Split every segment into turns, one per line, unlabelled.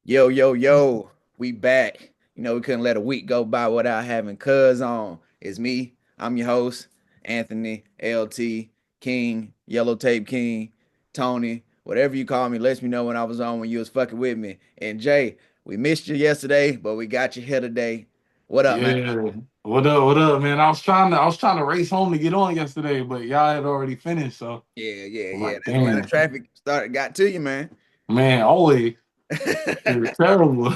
Yo, yo, yo, we back. We couldn't let a week go by without having Cuz on. It's me. I'm your host, Anthony, LT, King, Yellow Tape King, Tony, whatever you call me. Let me know when I was on when you was fucking with me. And Jay, we missed you yesterday, but we got you here today. What up, man?
Yeah. What up? What up, man? I was trying to race home to get on yesterday, but y'all had already finished. So
Yeah, yeah,
I'm
yeah.
like,
That Atlanta
damn,
traffic got to you, man.
man, always it was terrible.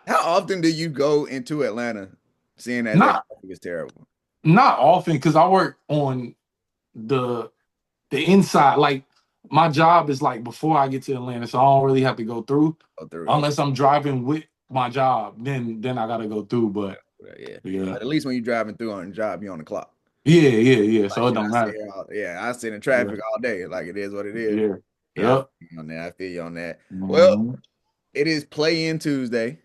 How often do you go into Atlanta seeing as that
not
traffic is terrible?
not often because I work on the the inside. Like my job is like before I get to Atlanta, so I don't really have to go through
Go through. Okay.
unless I'm driving with my job. Then I gotta go through. But
Yeah.
yeah,
But at least when you're driving through on the job, you're on the clock.
yeah.
Like
So it
shit,
don't matter.
I sit in
Yeah,
traffic all day. Like it is what it is.
yeah,
Yeah, I
yep.
feel you on that. I feel you on that. Well,
Mhm.
it is play-in Tuesday.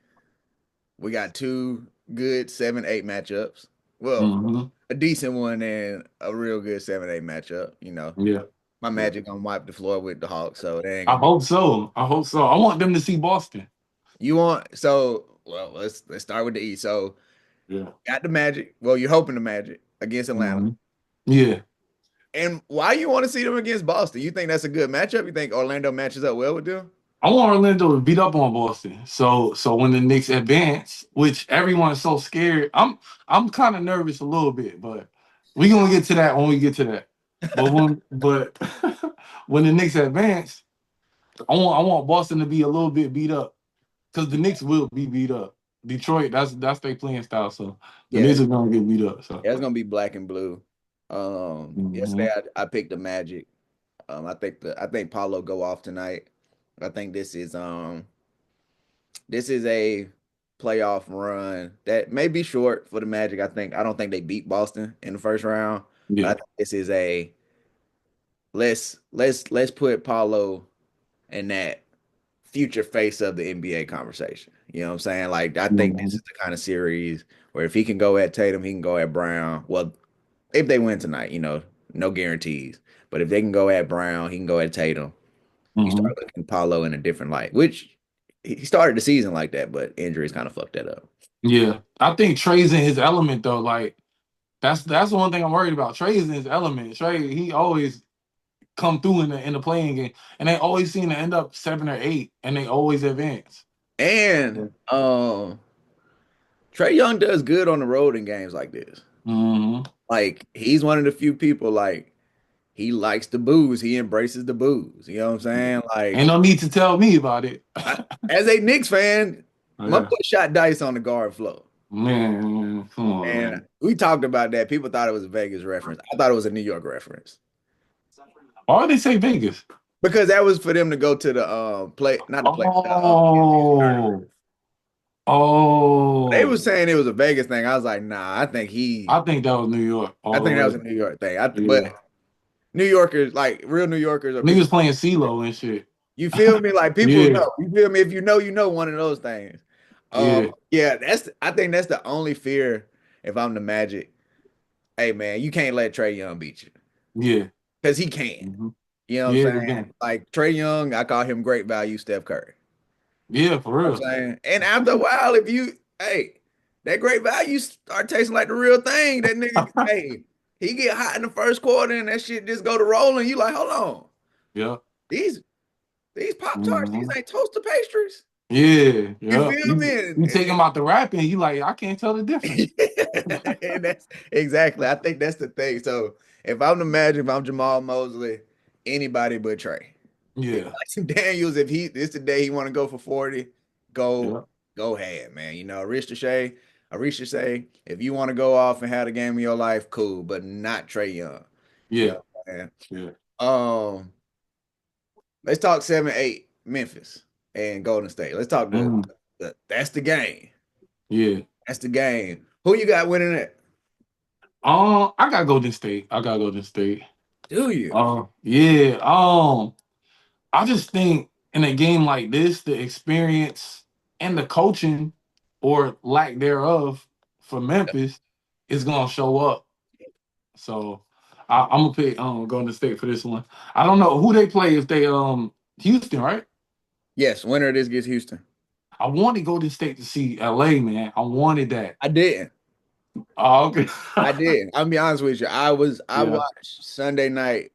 We got two good 7-8 matchups. Well,
Mhm.
a decent one and a real good 7-8 matchup.
Yeah.
My
Yeah.
Magic gonna wipe the floor with the Hawks, so they ain't
I
gonna be.
hope so. I hope so. I want them to see Boston.
You want so well. Let's start with the East. So
Yeah.
got the Magic. Well, you're hoping the Magic against Atlanta.
Mhm. Yeah.
And why you want to see them against Boston? You think that's a good matchup? You think Orlando matches up well with them?
I want Orlando to beat up on Boston. So when the Knicks advance, which everyone is so scared, I'm kind of nervous a little bit, but we gonna get to that when we get to that. But when the Knicks advance, I want Boston to be a little bit beat up because the Knicks will be beat up. Detroit, that's their playing style. So the
Yeah,
Knicks are gonna get beat up. So
yeah, it's gonna be black and blue. Yesterday
mhm.
I picked the Magic. I think Paulo go off tonight. I think this is a playoff run that may be short for the Magic. I don't think they beat Boston in the first round, but I
Yeah.
think this is a let's put Paulo in that future face of the NBA conversation. You know what I'm saying? Like I think this
Mhm.
is the kind of series where if he can go at Tatum, he can go at Brown. Well, if they win tonight, no guarantees. But if they can go at Brown, he can go at Tatum. You start
Mhm.
looking at Paulo in a different light, which he started the season like that, but injuries kind of fucked that up.
Yeah, I think Trey's in his element though. Like that's the one thing I'm worried about. Trey's in his element. Trey, he always come through in the playing game, and they always seem to end up 7 or 8, and they always advance.
And Trey Young does good on the road in games like this.
Mm-hmm.
Like he's one of the few people like he likes the booze. He embraces the booze. You know what I'm saying?
Ain't
Like
no need to tell me about it.
I, as a Knicks fan, my
Yeah,
boy shot dice on the guard floor.
man, come on,
And
man.
we talked about that. People thought it was a Vegas reference. I thought it was a New York reference.
Why would they say Vegas?
Because that was for them to go to the play, not the play, the tournament.
Oh,
They was
oh.
saying it was a Vegas thing. I was like, nah,
I think that was New York
I
all the
think that was
way.
a New York thing. But
Yeah,
New Yorkers, like real New Yorkers, or people,
niggas playing CeeLo and shit.
you feel me? Like people
Yeah,
know. You feel me? If you know, you know one of those things.
yeah,
Yeah, I think that's the only fear. If I'm the Magic, hey man, you can't let Trey Young beat you
yeah.
because he can.
Mhm.
You know what I'm
Yeah,
saying?
again.
Like Trey Young, I call him great value, Steph Curry.
Yeah, for
You know
real.
what I'm saying? And after a while, if you, hey, that great value start tasting like the real thing, that nigga, hey, he get hot in the first quarter and that shit just go to rolling. You like, hold on,
Yeah.
these these Pop Tarts, these
Mhm.
ain't toaster pastries.
Yeah,
You
yeah.
feel
You
me?
you take him out the rapping, you like, I can't tell the difference.
And that's exactly. I think that's the thing. So if I'm the Magic, if I'm Jamal Mosley, anybody but Trey. If
Yeah,
Dyson Daniels, if he this the day he want to go for 40, go
yeah,
go ahead, man. Arisha say, if you want to go off and have the game of your life, cool, but not Trey Young. You
yeah,
know what I'm saying?
yeah.
Let's talk 7-8 Memphis and Golden State. Let's talk
Mm,
that's the game.
yeah.
That's the game. Who you got winning it?
I gotta Golden State. I gotta Golden State.
Do you?
Yeah. I just think in a game like this, the experience and the coaching or lack thereof for Memphis is gonna show up. So I'm gonna pick Golden State for this one. I don't know who they play if they Houston, right?
Yes, winner of this gets Houston.
I wanted Golden State to see LA, man. I wanted that.
I didn't.
Oh, okay.
I did. I'll be honest with you. I
Yeah,
watched Sunday night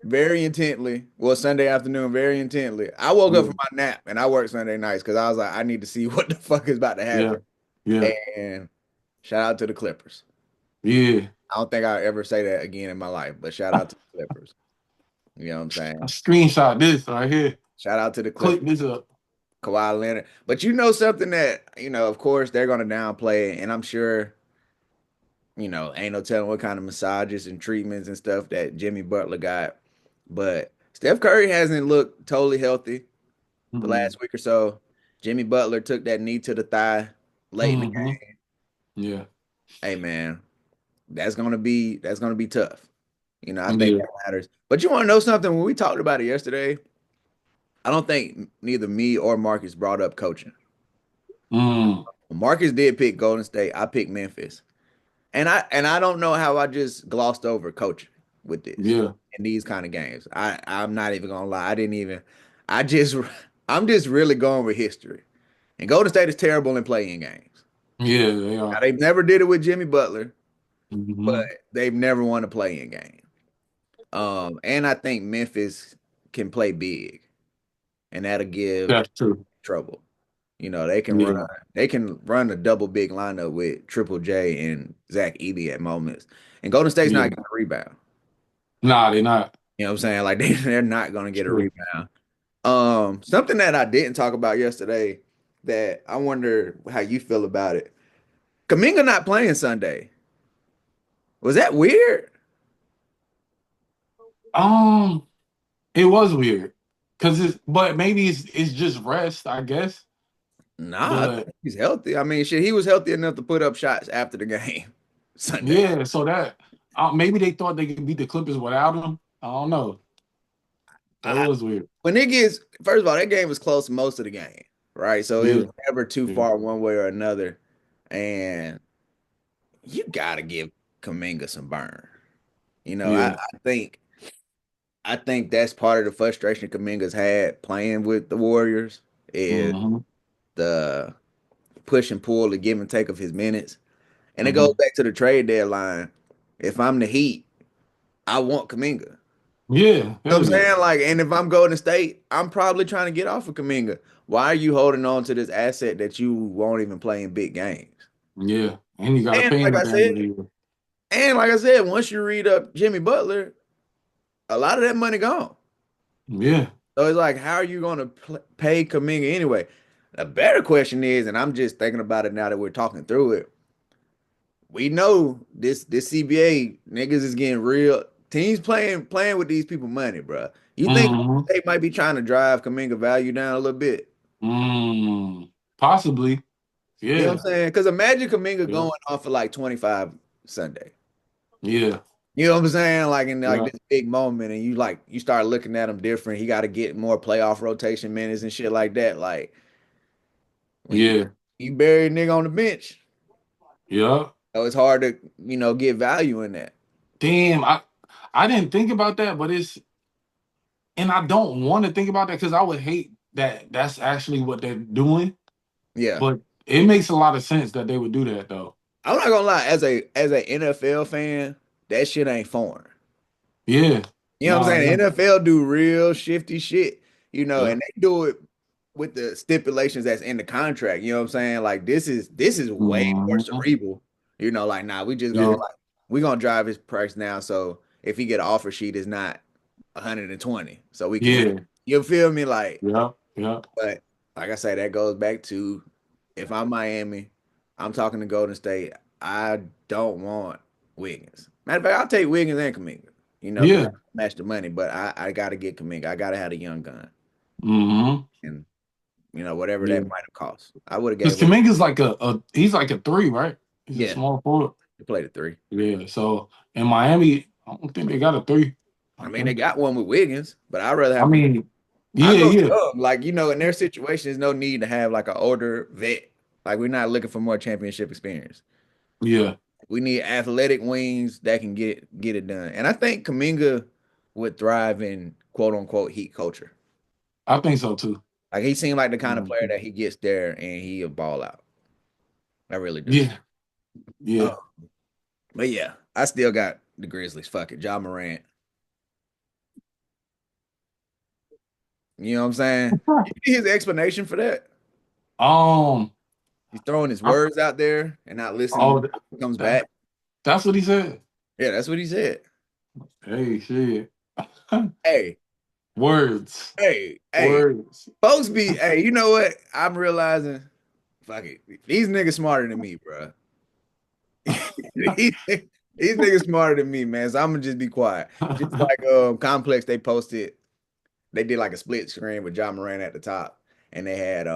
very intently. Well, Sunday afternoon very intently. I woke up
yeah,
from my nap and I worked Sunday nights because I was like, I need to see what the fuck is about to
yeah,
happen.
yeah,
And shout out to the Clippers.
yeah.
I don't think I'll ever say that again in my life, but shout out to the Clippers. You know what I'm
I
saying?
screenshot this right here.
Shout out to the
Click
Clippers,
this up.
Kawhi Leonard. But you know something that, of course they're gonna downplay it, and I'm sure, ain't no telling what kind of massages and treatments and stuff that Jimmy Butler got. But Steph Curry hasn't looked totally healthy the
Mm-hmm.
last week or so. Jimmy Butler took that knee to the thigh late in the
Mm-hmm.
game.
Yeah,
Hey man, that's gonna be tough. I think
yeah.
that matters. But you want to know something? When we talked about it yesterday, I don't think neither me or Marcus brought up coaching.
Mm,
Marcus did pick Golden State. I picked Memphis. And I don't know how I just glossed over coaching with this
yeah,
in these kind of games. I'm not even gonna lie. I didn't even I just I'm just really going with history. And Golden State is terrible in playing games.
yeah. They
Now,
are.
they've never did it with Jimmy Butler, but
Mm-hmm.
they've never won a playing game. And I think Memphis can play big, and that'll give
That's true.
trouble. They can run
Yeah,
they can run a double big lineup with Triple J and Zach Edey at moments. And Golden State's not
yeah.
getting a rebound.
Nah, they're not.
You know what I'm saying? Like they're not gonna get a
True.
rebound. Something that I didn't talk about yesterday that I wonder how you feel about it. Kaminga not playing Sunday. Was that weird?
Um, it was weird because but maybe it's just rest, I guess.
Nah, I
But
think he's healthy. I mean, shit, he was healthy enough to put up shots after the game Sunday.
yeah, so that maybe they thought they could beat the Clippers without him. I don't know. That
I,
was weird.
when it gets first of all, that game was close most of the game, right? So it was
Yeah,
never too
yeah,
far one way or another. And you gotta give Kaminga some burn. I,
yeah.
I think I think that's part of the frustration Kaminga's had playing with the Warriors is
Mm-hmm.
the push and pull, the give and take of his minutes. And it goes
Mm-hmm.
back to the trade deadline. If I'm the Heat, I want Kaminga. You
Yeah,
know what I'm
hell yeah.
saying? Like, and if I'm Golden State, I'm probably trying to get off of Kaminga. Why are you holding on to this asset that you won't even play in big games?
Yeah. And you gotta
And
pay him
like
at
I
the end of
said,
the year.
once you read up Jimmy Butler, a lot of that money gone.
Yeah.
So it's like, how are you going to pay Kaminga anyway? A better question is, and I'm just thinking about it now that we're talking through it. We know this CBA niggas is getting real. Teams playing with these people money, bro. You think
Mm-hmm.
they might be trying to drive Kaminga value down a little bit?
Mm. Possibly.
You know what
Yeah.
I'm saying? Because imagine Kaminga
Yeah.
going off for like 25 Sunday.
Yeah.
You know what I'm saying? Like in like
Yeah.
this big moment, and you start looking at him different. He got to get more playoff rotation minutes and shit like that. Like when
Yeah.
you bury a nigga on the bench,
Yeah.
so it's hard to get value in that.
Damn, I didn't think about that, but it's and I don't want to think about that because I would hate that that's actually what they're doing.
Yeah,
But it makes a lot of sense that they would do that though.
I'm not gonna lie. As a NFL fan, that shit ain't foreign.
Yeah.
You know what I'm
Nah,
saying?
yeah.
NFL do real shifty shit,
Yeah.
and they do it with the stipulations that's in the contract. You know what I'm saying? Like this is way more
Mhm.
cerebral. Like nah,
Yeah.
we gonna drive his price down. So if he get an offer sheet, it's not 120. So we can,
Yeah.
you feel me? Like,
Yeah. Yeah.
but like I say, that goes back to if I'm Miami, I'm talking to Golden State. I don't want Wiggins. Matter of fact, I'll take Wiggins and Kaminga. Because I
Yeah.
match the money, but I gotta get Kaminga. I gotta have a young gun,
Hmm.
and whatever that
Yeah.
might have cost, I would have
Because
gave up.
Kaminga's like a he's like a three, right? He's a
Yeah,
small forward.
to play the three.
Yeah. So in Miami, I don't think they got a three.
I
I
mean, they
think.
got one with Wiggins, but I'd rather
I
have Kaminga.
mean,
I
yeah,
go
yeah,
young, like in their situation, there's no need to have like an older vet. Like we're not looking for more championship experience.
yeah.
We need athletic wings that can get it done. And I think Kaminga would thrive in quote unquote heat culture.
I think so too.
Like he seemed like the kind of player
Mhm.
that he gets there and he'll ball out. I really do.
Yeah, yeah.
Oh, but yeah, I still got the Grizzlies. Fuck it, Ja Morant. You know what I'm saying? You see his explanation for that?
Um,
He's throwing his
I,
words out there and not listening
oh,
when he comes
that,
back.
that's what he said.
Yeah, that's what he said.
Hey, shit.
Hey,
Words,
hey,
words.
folks be, hey, you know what? I'm realizing, fuck it, these niggas smarter than me, bro. These niggas smarter than me, man. So I'm gonna just be quiet. Just like Complex, they posted, they did like a split screen with John Moran at the top, and they had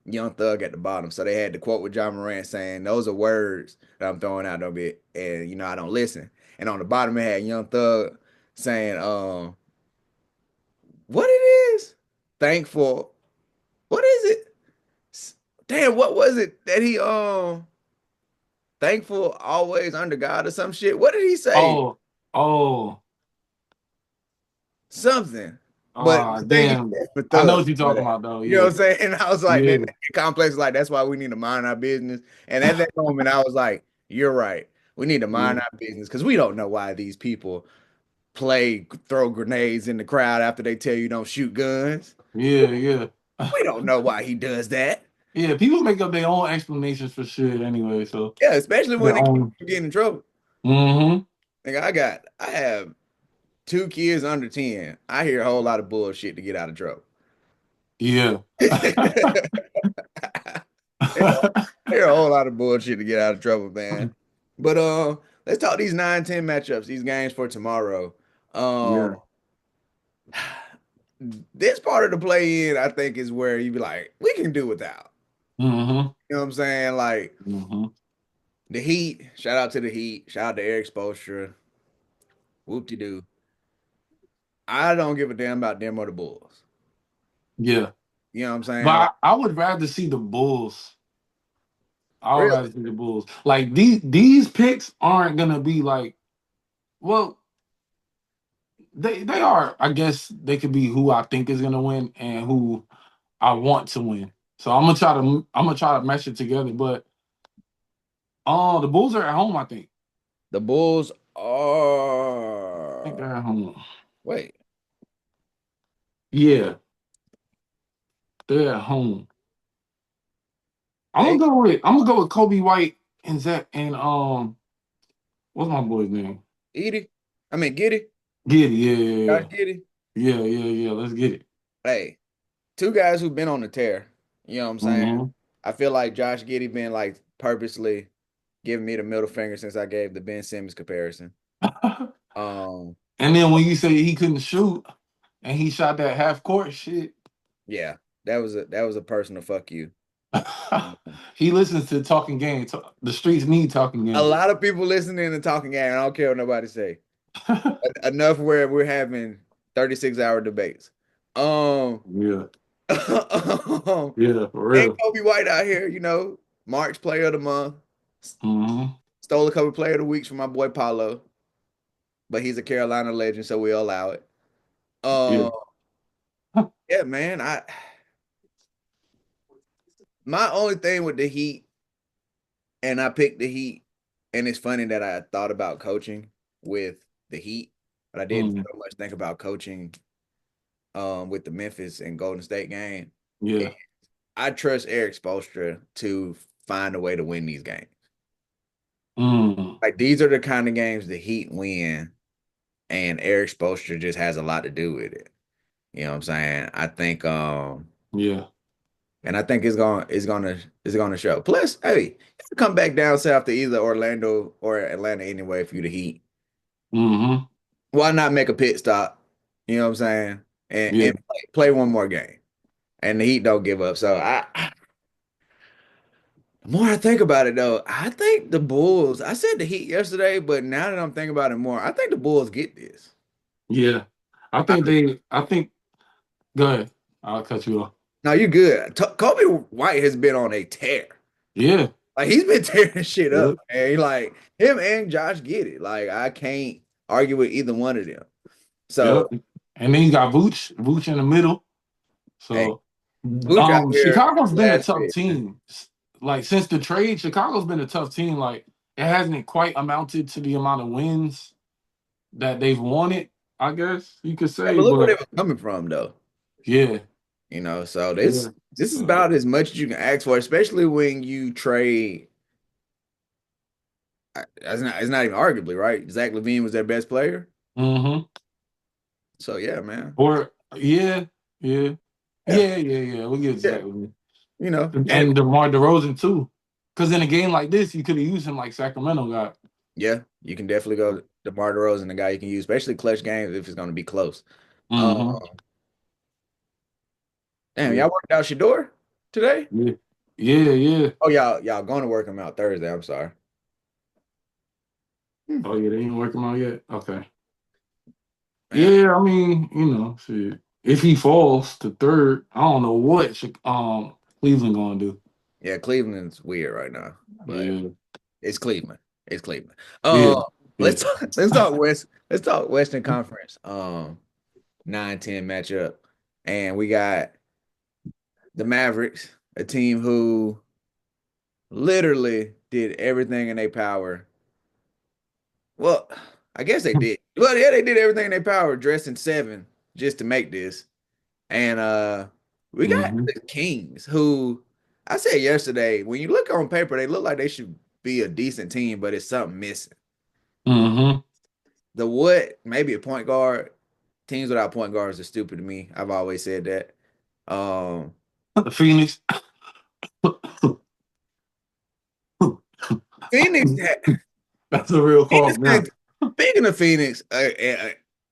Young Thug at the bottom. So they had the quote with John Moran saying, "Those are words that I'm throwing out a bit, and I don't listen." And on the bottom, it had Young Thug saying, "What it is? Thankful. What is it? Damn, what was it that he thankful always under God or some shit? What did he say?
Oh, oh,
Something. But the thing he
damn.
said for
I know
Thug,
what you're
but,
talking about, though.
you know what
Yeah,
I'm saying? And I was like, then
yeah,
Complex was like, that's why we need to mind our business. And at that moment, I was like, you're right. We need to mind
yeah,
our business because we don't know why these people throw grenades in the crowd after they tell you don't shoot guns.
yeah, yeah.
We don't know why he does that.
Yeah, people make up their own explanations for shit anyway, so
Yeah, especially
their
when it keeps
own.
you getting in trouble.
Mm-hmm.
Like I have two kids under 10. I hear a whole lot of bullshit to get out of trouble.
Yeah.
I hear a whole lot of bullshit to get out of trouble, man. But let's talk these 9-10 matchups, these games for tomorrow. Um,
Yeah.
this part of the play in, I think, is where you be like, we can do without.
Mm-hmm.
You know what I'm saying? Like
Mm-hmm.
the Heat, shout out to the Heat, shout out to Eric Spoelstra, whoop de doo. I don't give a damn about them or the Bulls.
Yeah.
You know what I'm
But
saying? Like,
I would rather see the Bulls. I would
really,
rather see the Bulls. Like these picks aren't gonna be like, well, they are. I guess they could be who I think is gonna win and who I want to win. So I'm gonna try to mesh it together. But the Bulls are at home, I think.
the Bulls
I think
are.
they're at home.
Wait,
Yeah, they're at home.
they
I'm gonna go with Kobe White and Zach and what's my boy's name?
Edie. I mean, Giddy.
Giddy, yeah, yeah,
Josh Giddy.
yeah, yeah, yeah, yeah. Let's get it.
Hey, two guys who've been on the tear. You know what I'm saying?
Mm-hmm.
I feel like Josh Giddey been like purposely giving me the middle finger since I gave the Ben Simmons comparison. Um,
And then when you say he couldn't shoot and he shot that half court shit,
yeah, that was a personal fuck you. Um,
he listens to talking game. The streets need talking
a
game.
lot of people listening and talking game. I don't care what nobody say. Enough where we're having 36-hour debates. Um,
Yeah,
and
yeah, for real.
Kobe White out here, March Player of the Month.
Mm-hmm.
Stole a couple Player of the Weeks from my boy Paulo, but he's a Carolina legend, so we allow it.
Yeah.
Um, yeah, man. My only thing with the Heat, and I picked the Heat, and it's funny that I thought about coaching with the Heat, but I didn't
Mm,
so much think about coaching with the Memphis and Golden State game. And
yeah.
I trust Eric Spoelstra to find a way to win these games.
Mm,
Like these are the kind of games the Heat win, and Eric Spoelstra just has a lot to do with it. You know what I'm saying? I think
yeah.
and I think it's gonna show. Plus, hey, you come back down south to either Orlando or Atlanta anyway for you to Heat.
Mm-hmm.
Why not make a pit stop? You know what I'm saying? And
Yeah.
and play one more game. And the Heat don't give up. So the more I think about it though, I think the Bulls, I said the Heat yesterday, but now that I'm thinking about it more, I think the Bulls get this.
Yeah.
I,
I think go ahead. I'll cut you off.
now you good. Kobe White has been on a tear.
Yeah.
Like he's been tearing shit up,
Yeah.
man. Like him and Josh get it. Like I can't argue with either one of them.
Yep.
So
And then you got Vooch in the middle.
hey,
So
Vooch out here
Chicago's been a
last
tough
bit.
team. Like since the trade, Chicago's been a tough team. Like it hasn't quite amounted to the amount of wins that they've wanted, I guess you could
Yeah,
say.
but look where they
But
were coming from, though.
yeah,
So
yeah,
this is
yeah.
about as much as you can ask for, especially when you trade. It's not even arguably right. Zach LaVine was their best player.
Mm-hmm.
So yeah, man.
Or yeah, yeah,
Yeah,
yeah. We get
yeah.
exactly.
And
And DeMar DeRozan too. Because in a game like this, you could have used him like Sacramento got.
yeah, you can definitely go DeMar DeRozan, the guy you can use, especially clutch games if it's going to be close. Um,
Mm-hmm.
damn,
Yeah,
y'all worked out Shador today?
yeah, yeah.
Oh, y'all going to work him out Thursday. I'm sorry. Hmm,
Oh yeah, they ain't working out yet. Okay.
man.
Yeah, I mean, shit. If he falls to third, I don't know what Cleveland gonna do.
Yeah, Cleveland's weird right now, but
Yeah,
it's Cleveland. It's Cleveland.
yeah, yeah.
Let's talk Western Conference. 9-10 matchup. And we got the Mavericks, a team who literally did everything in their power. Well, I guess they did. Well, yeah, they did everything in their power, dressing seven just to make this. And we got
Mm-hmm.
the Kings, who I said yesterday, when you look on paper, they look like they should be a decent team, but it's something missing.
Mm-hmm.
The what? Maybe a point guard. Teams without point guards are stupid to me. I've always said that. Um,
Phoenix.
Phoenix,
That's a real
Phoenix.
cough now.
Speaking of Phoenix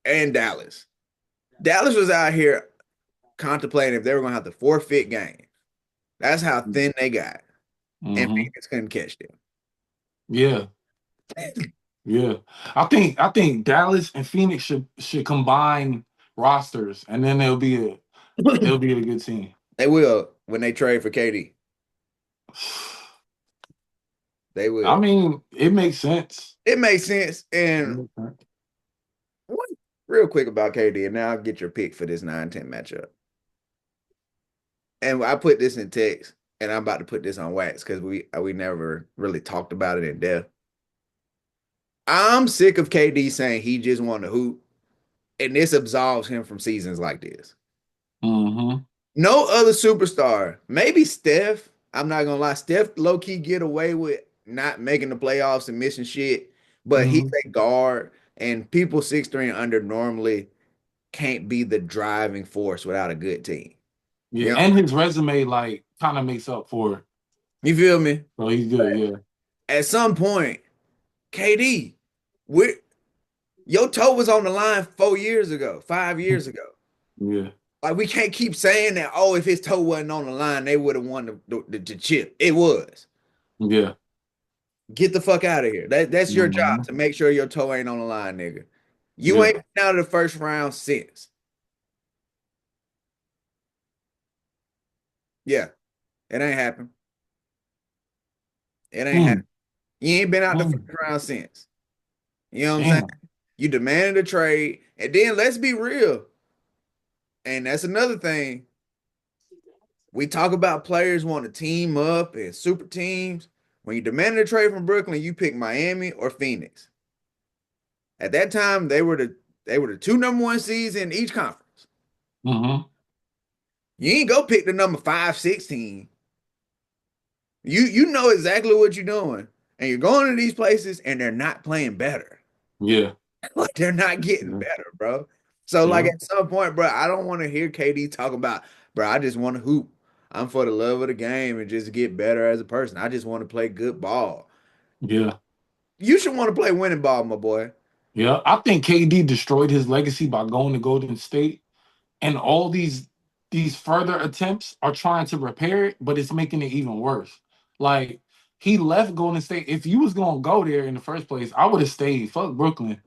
and Dallas, Dallas was out here contemplating if they were going to have to forfeit games. That's how thin they got, and
Mm-hmm.
Phoenix couldn't catch them.
Yeah, yeah. I think Dallas and Phoenix should combine rosters, and then they'll be a good team.
They will when they trade for KD. They
I
will.
mean, it makes sense.
It makes sense.
It
And
makes sense.
one real quick about KD, and now I'll get your pick for this 9-10 matchup. And I put this in text, and I'm about to put this on wax because we never really talked about it in depth. I'm sick of KD saying he just want to hoop, and this absolves him from seasons like this.
Mm-hmm.
No other superstar, maybe Steph. I'm not gonna lie, Steph low key get away with not making the playoffs and missing shit, but he's
Mm-hmm.
a guard, and people 6'3" and under normally can't be the driving force without a good team.
Yeah,
You know,
and his resume like kind of makes up for it.
you feel me?
So he's good. Yeah.
At some point, KD, we your toe was on the line 4 years ago, 5 years ago.
Yeah.
Like we can't keep saying that. Oh, if his toe wasn't on the line, they would have won the chip. It was.
Yeah.
Get the fuck out of here. That's your job
Mm-hmm.
to make sure your toe ain't on the line, nigga. You
Yeah.
ain't been out of the first round since. Yeah, it ain't happened. It ain't happened.
Mm.
You ain't been out the first
Mm.
round since. You know what I'm saying?
Damn.
You demanded a trade, and then let's be real. And that's another thing. We talk about players want to team up and super teams. When you demanded a trade from Brooklyn, you pick Miami or Phoenix. At that time, they were the two number one seeds in each conference.
Mm-hmm.
You ain't go pick the number 5, 16. You know exactly what you're doing. And you're going to these places and they're not playing better.
Yeah.
Like they're not getting
Yeah.
better, bro. So like
Yeah.
at some point, bro, I don't want to hear KD talk about, bro, I just want to hoop. I'm for the love of the game and just get better as a person. I just want to play good ball.
Yeah.
You should want to play winning ball, my boy.
Yeah. I think KD destroyed his legacy by going to Golden State, and all these further attempts are trying to repair it, but it's making it even worse. Like he left Golden State. If you was gonna go there in the first place, I would have stayed. Fuck Brooklyn.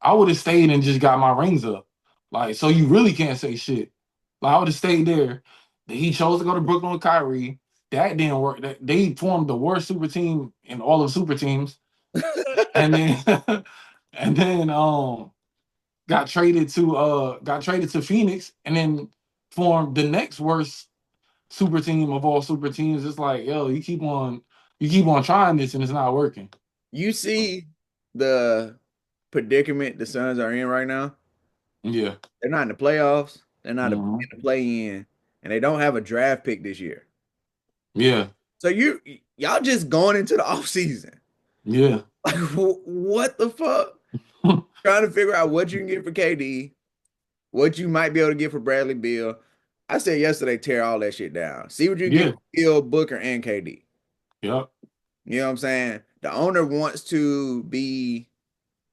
I would have stayed and just got my rings up. Like, so you really can't say shit. Like, I would have stayed there. He chose to go to Brooklyn with Kyrie. That didn't work. They formed the worst super team in all of super teams. And then and then got traded to Phoenix and then formed the next worst. super team of all super teams. It's like, yo, you keep on trying this and it's not working.
You see the predicament the Suns are in right now.
Yeah.
They're not in the playoffs. They're not in
Hmm.
the play-in, and they don't have a draft pick this year.
Yeah.
So y'all just going into the offseason.
Yeah.
Like what the fuck? Trying to figure out what you can get for KD, what you might be able to get for Bradley Beal. I said yesterday, tear all that shit down. See what you can get
Yeah.
for Beal, Booker, and KD.
Yep.
You know what I'm saying? The owner wants to be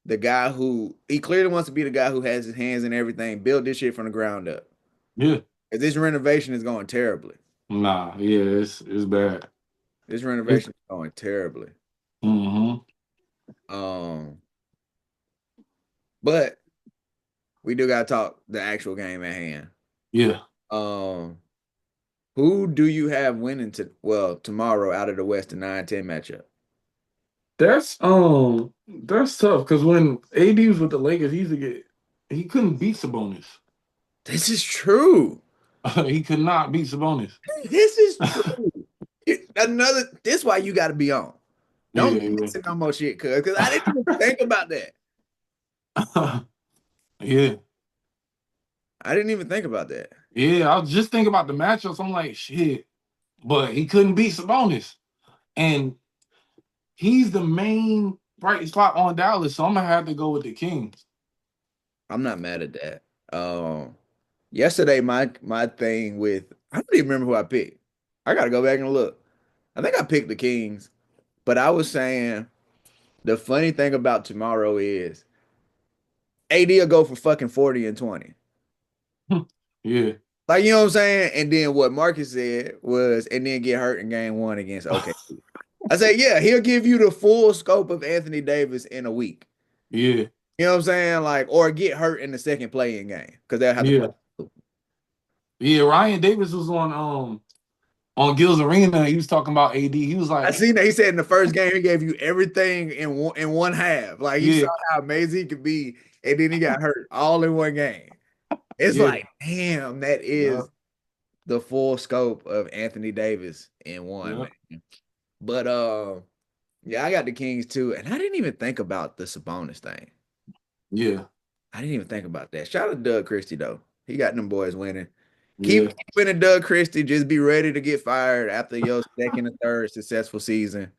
the guy who he clearly wants to be the guy who has his hands in everything, build this shit from the ground up.
Yeah.
'Cause this renovation is going terribly.
Nah. Yeah. It's bad.
This
It's,
renovation is going terribly.
hmm.
Um, but we do gotta talk the actual game at hand.
Yeah.
Um, who do you have winning tomorrow out of the West, the 9-10 matchup?
That's tough because when AD was with the Lakers, he couldn't beat Sabonis.
This is true.
He could not beat Sabonis.
This is true. This why you gotta be on. Don't be
Yeah.
missing no more shit, cuz I didn't even think about that.
Yeah. Yeah.
I didn't even think about that.
Yeah. I was just thinking about the matchups. I'm like, shit. But he couldn't beat Sabonis. And he's the main bright spot on Dallas. So I'm gonna have to go with the Kings.
I'm not mad at that. Yesterday my thing with I don't even remember who I picked. I gotta go back and look. I think I picked the Kings, but I was saying the funny thing about tomorrow is AD will go for fucking 40 and 20.
Yeah.
Like, you know what I'm saying? And then what Marcus said was, and then get hurt in game one against OK. I said, yeah, he'll give you the full scope of Anthony Davis in a week.
Yeah.
You know what I'm saying? Like, or get hurt in the second playing game because they'll have to play.
Yeah. Yeah. Ryan Davis was on Gil's Arena. He was talking about AD. He was
I
like,
seen that he said in the first game he gave you everything in one half. Like he saw
yeah,
how amazing he could be, and then he got hurt all in one game. It's
yeah,
like, damn, that
yeah,
is the full scope of Anthony Davis in one,
yeah,
man. But yeah, I got the Kings too, and I didn't even think about the Sabonis thing.
yeah,
I didn't even think about that. Shout out to Doug Christie though. He got them boys winning. Keep
yeah.
winning, Doug Christie. Just be ready to get fired after your second or third successful season,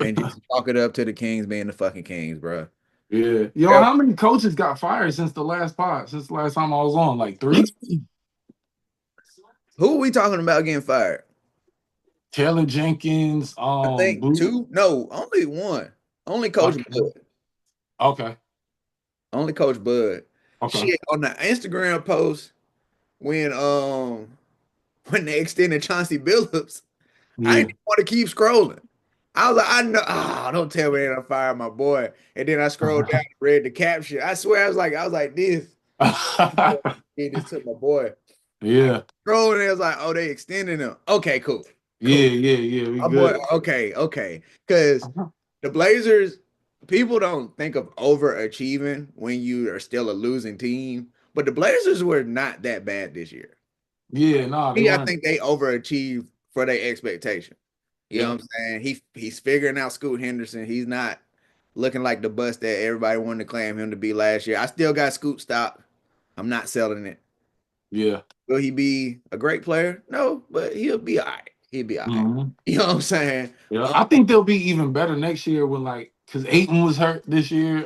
and just chalk it up to the Kings being the fucking Kings, bro.
Yeah. Yo,
Yeah.
how many coaches got fired since the last pod? Since the last time I was on? Like three?
Who are we talking about getting fired?
Taylor Jenkins,
I think
Blue.
two. No, only one. Only Coach
Okay.
Bud.
Okay.
Only Coach Bud.
Okay.
Shit on the Instagram post when when they extended Chauncey Billups, I
Yeah.
didn't want to keep scrolling. I was like, I know. Don't tell me they're gonna fire my boy. And then I scrolled down and read the caption. I swear, I was like, this. Did this to my boy.
Yeah.
Scrolled and it was like, oh, they extended him. Okay, cool,
Yeah.
cool.
Yeah. Yeah. We
My boy,
good.
okay, okay. Because the Blazers, people don't think of overachieving when you are still a losing team, but the Blazers were not that bad this year.
Yeah. Nah, they
I
weren't.
think they overachieved for their expectation. You know
Yeah.
what I'm saying? He's figuring out Scoot Henderson. He's not looking like the bust that everybody wanted to claim him to be last year. I still got Scoot stock. I'm not selling it.
Yeah.
Will he be a great player? No, but he'll be all right. He'll be all right.
Hmm.
You know what I'm saying?
Yeah. I think they'll be even better next year when like because Aiton was hurt this year.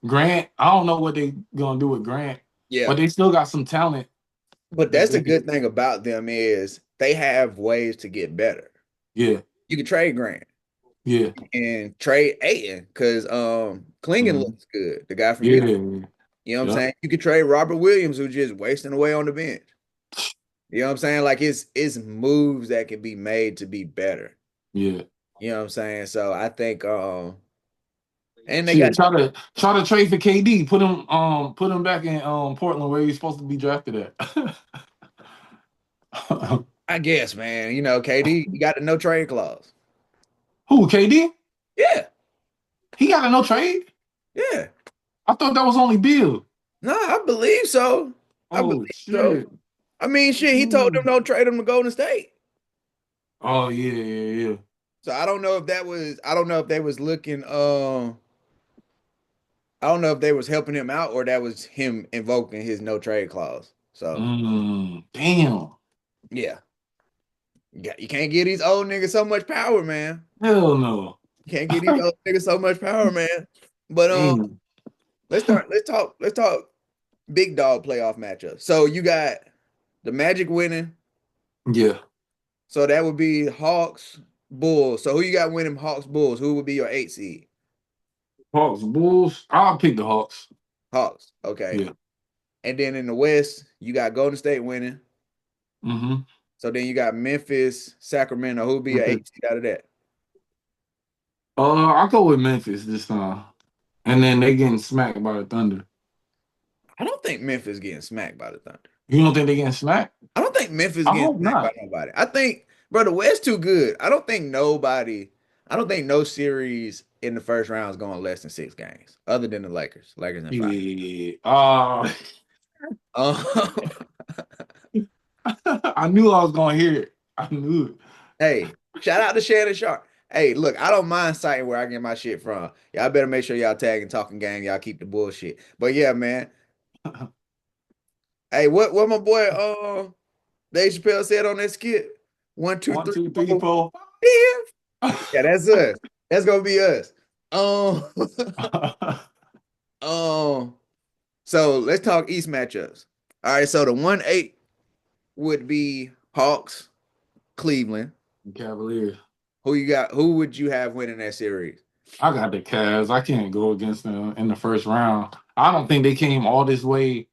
Grant, I don't know what they gonna do with Grant,
Yeah.
but they still got some talent
But
that
that's
they
the
can.
good thing about them is they have ways to get better.
Yeah.
You can trade Grant
Yeah.
and trade Aiton because Klingon
Hmm.
looks good. The guy from
Yeah.
Houston. You know what I'm
Yeah.
saying? You could trade Robert Williams, who's just wasting away on the bench. You know what I'm saying? Like it's moves that can be made to be better.
Yeah.
You know what I'm saying? So I think and they got
Shit, try to trade for KD. Put him back in Portland where he's supposed to be drafted at.
I guess, man, KD, you got the no trade clause.
Who, KD?
Yeah,
He got a no trade?
yeah.
I thought that was only Bill.
No, I believe so. I
Oh
believe so.
shit.
I mean, shit, he told them
Mm.
don't trade him to Golden State.
Oh yeah, yeah, yeah.
So I don't know if that was I don't know if they was looking I don't know if they was helping him out or that was him invoking his no trade clause. So
Damn.
yeah, you can't give these old niggas so much power, man.
Hell no.
You can't give these old niggas so much power, man. But
Damn.
let's talk big dog playoff matchup. So you got the Magic winning.
Yeah.
So that would be Hawks, Bulls. So who you got winning Hawks, Bulls? Who would be your 8 seed?
Hawks, Bulls. I'll pick the Hawks.
Hawks. Okay.
Yeah.
And then in the West, you got Golden State winning.
Mm-hmm.
So then you got Memphis, Sacramento. Who would be your
Okay.
8 seed out of that?
I'll go with Memphis this time. And then they getting smacked by the Thunder.
I don't think Memphis getting smacked by the Thunder.
You don't think they getting smacked?
I don't think Memphis
I
getting
hope
smacked by
not.
nobody. I think, bro, the West too good. I don't think no series in the first round is going less than 6 games, other than the Lakers. Lakers in 5.
Yeah.
Um,
I knew I was gonna hear it. I knew it.
hey, shout out to Shannon Sharp. Hey, look, I don't mind citing where I get my shit from. Y'all better make sure y'all tagging talking gang. Y'all keep the bullshit. But yeah, man. Hey, what my boy Dave Chappelle said on that skit? One, two,
One,
three,
two, three,
four,
four.
five. Yeah, that's us. That's gonna be us. Um, um. So let's talk East matchups. All right. So the 1-8 would be Hawks, Cleveland.
Cavaliers.
Who you got? Who would you have winning that series?
I got the Cavs. I can't go against them in the first round. I don't think they came all this way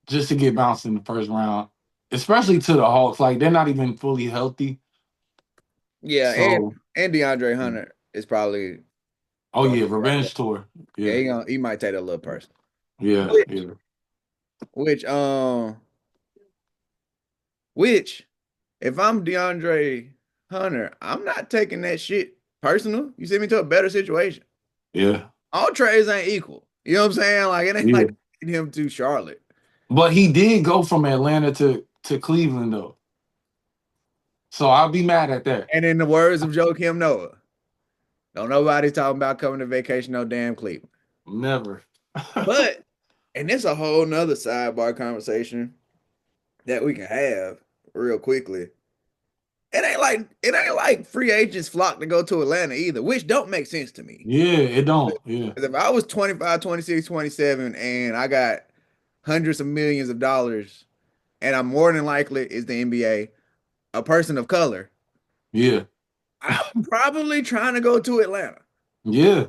just to get bounced in the first round, especially to the Hawks. Like they're not even fully healthy.
Yeah,
So,
and DeAndre Hunter is probably
oh
gonna
yeah,
be back there.
revenge tour.
Yeah,
Yeah,
he might take that a little person.
yeah,
Which
yeah,
which which if I'm DeAndre Hunter, I'm not taking that shit personal. You send me to a better situation.
yeah,
All trades ain't equal. You know what I'm saying? Like it ain't
yeah.
like him to Charlotte.
But he did go from Atlanta to Cleveland though, so I'll be mad at that.
And in the words of Joakim Noah, don't nobody talking about coming to vacation no damn Cleveland.
Never.
But and it's a whole nother sidebar conversation that we can have real quickly. It ain't like free agents flock to go to Atlanta either, which don't make sense to me.
Yeah, it don't. Yeah,
'Cause if I was 25, 26, 27, and I got hundreds of millions of dollars, and I'm more than likely is the NBA, a person of color,
yeah,
I'm probably trying to go to Atlanta.
yeah,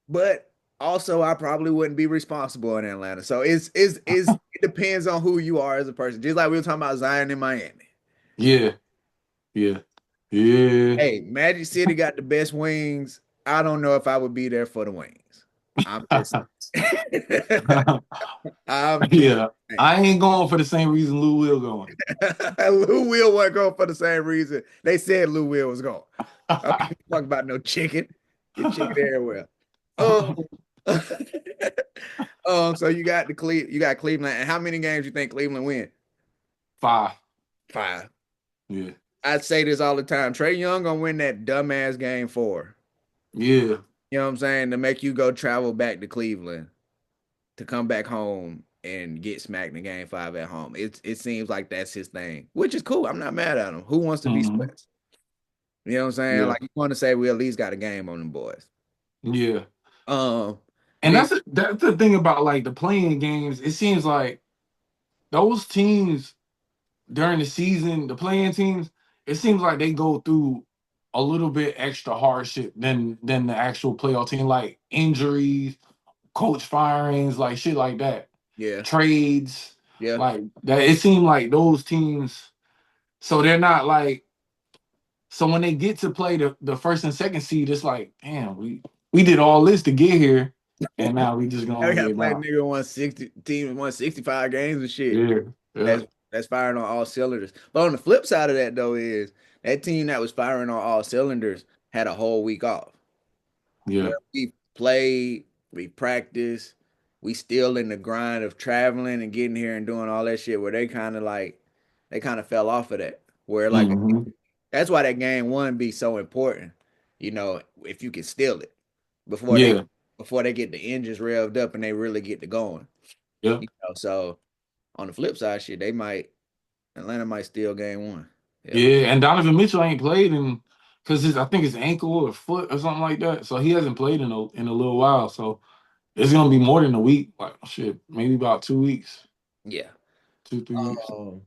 But also I probably wouldn't be responsible in Atlanta. So it depends on who you are as a person. Just like we were talking about Zion in Miami.
yeah, yeah, yeah.
Hey, Magic City got the best wings. I don't know if I would be there for the wings. I'm just I'm just
Yeah,
saying.
I ain't going for the same reason Lou Will going.
Lou Will wasn't going for the same reason. They said Lou Will was going. I don't give a fuck about no chicken. Get chicken everywhere. Um, so you got Cleveland. And how many games you think Cleveland win?
5.
5.
Yeah,
I say this all the time. Trey Young gonna win that dumbass game 4.
yeah.
You know what I'm saying? To make you go travel back to Cleveland to come back home and get smacked in game 5 at home. It seems like that's his thing, which is cool. I'm not mad at him. Who wants to be
Hmm.
swept? You know what I'm saying?
Yeah,
Like you want to say we at least got a game on them boys.
yeah.
Um,
And
then
that's the thing about like the playing games. It seems like those teams during the season, the playing teams, it seems like they go through a little bit extra hardship than the actual playoff team, like injuries, coach firings, like shit like that,
yeah,
trades,
yeah.
like that. It seemed like those teams, so they're not like so when they get to play the first and second seed, it's like, damn, we did all this to get here, and now we just
Now we
gonna
gotta
get
play a
out.
nigga 160 team 165 games and shit.
Yeah, yeah.
That's firing on all cylinders. But on the flip side of that though is that team that was firing on all cylinders had a whole week off.
Yeah.
Where we played, we practiced, we still in the grind of traveling and getting here and doing all that shit where they kind of fell off of that. Where like
Hmm.
That's why that game one be so important. If you can steal it before they
Yeah,
before they get the engines revved up and they really get to going.
yeah,
So on the flip side, shit, Atlanta might steal game one. Yeah.
yeah. And Donovan Mitchell ain't played in because I think his ankle or foot or something like that. So he hasn't played in a little while. So it's gonna be more than a week. Like shit, maybe about 2 weeks,
Yeah.
2 3 weeks.
Um,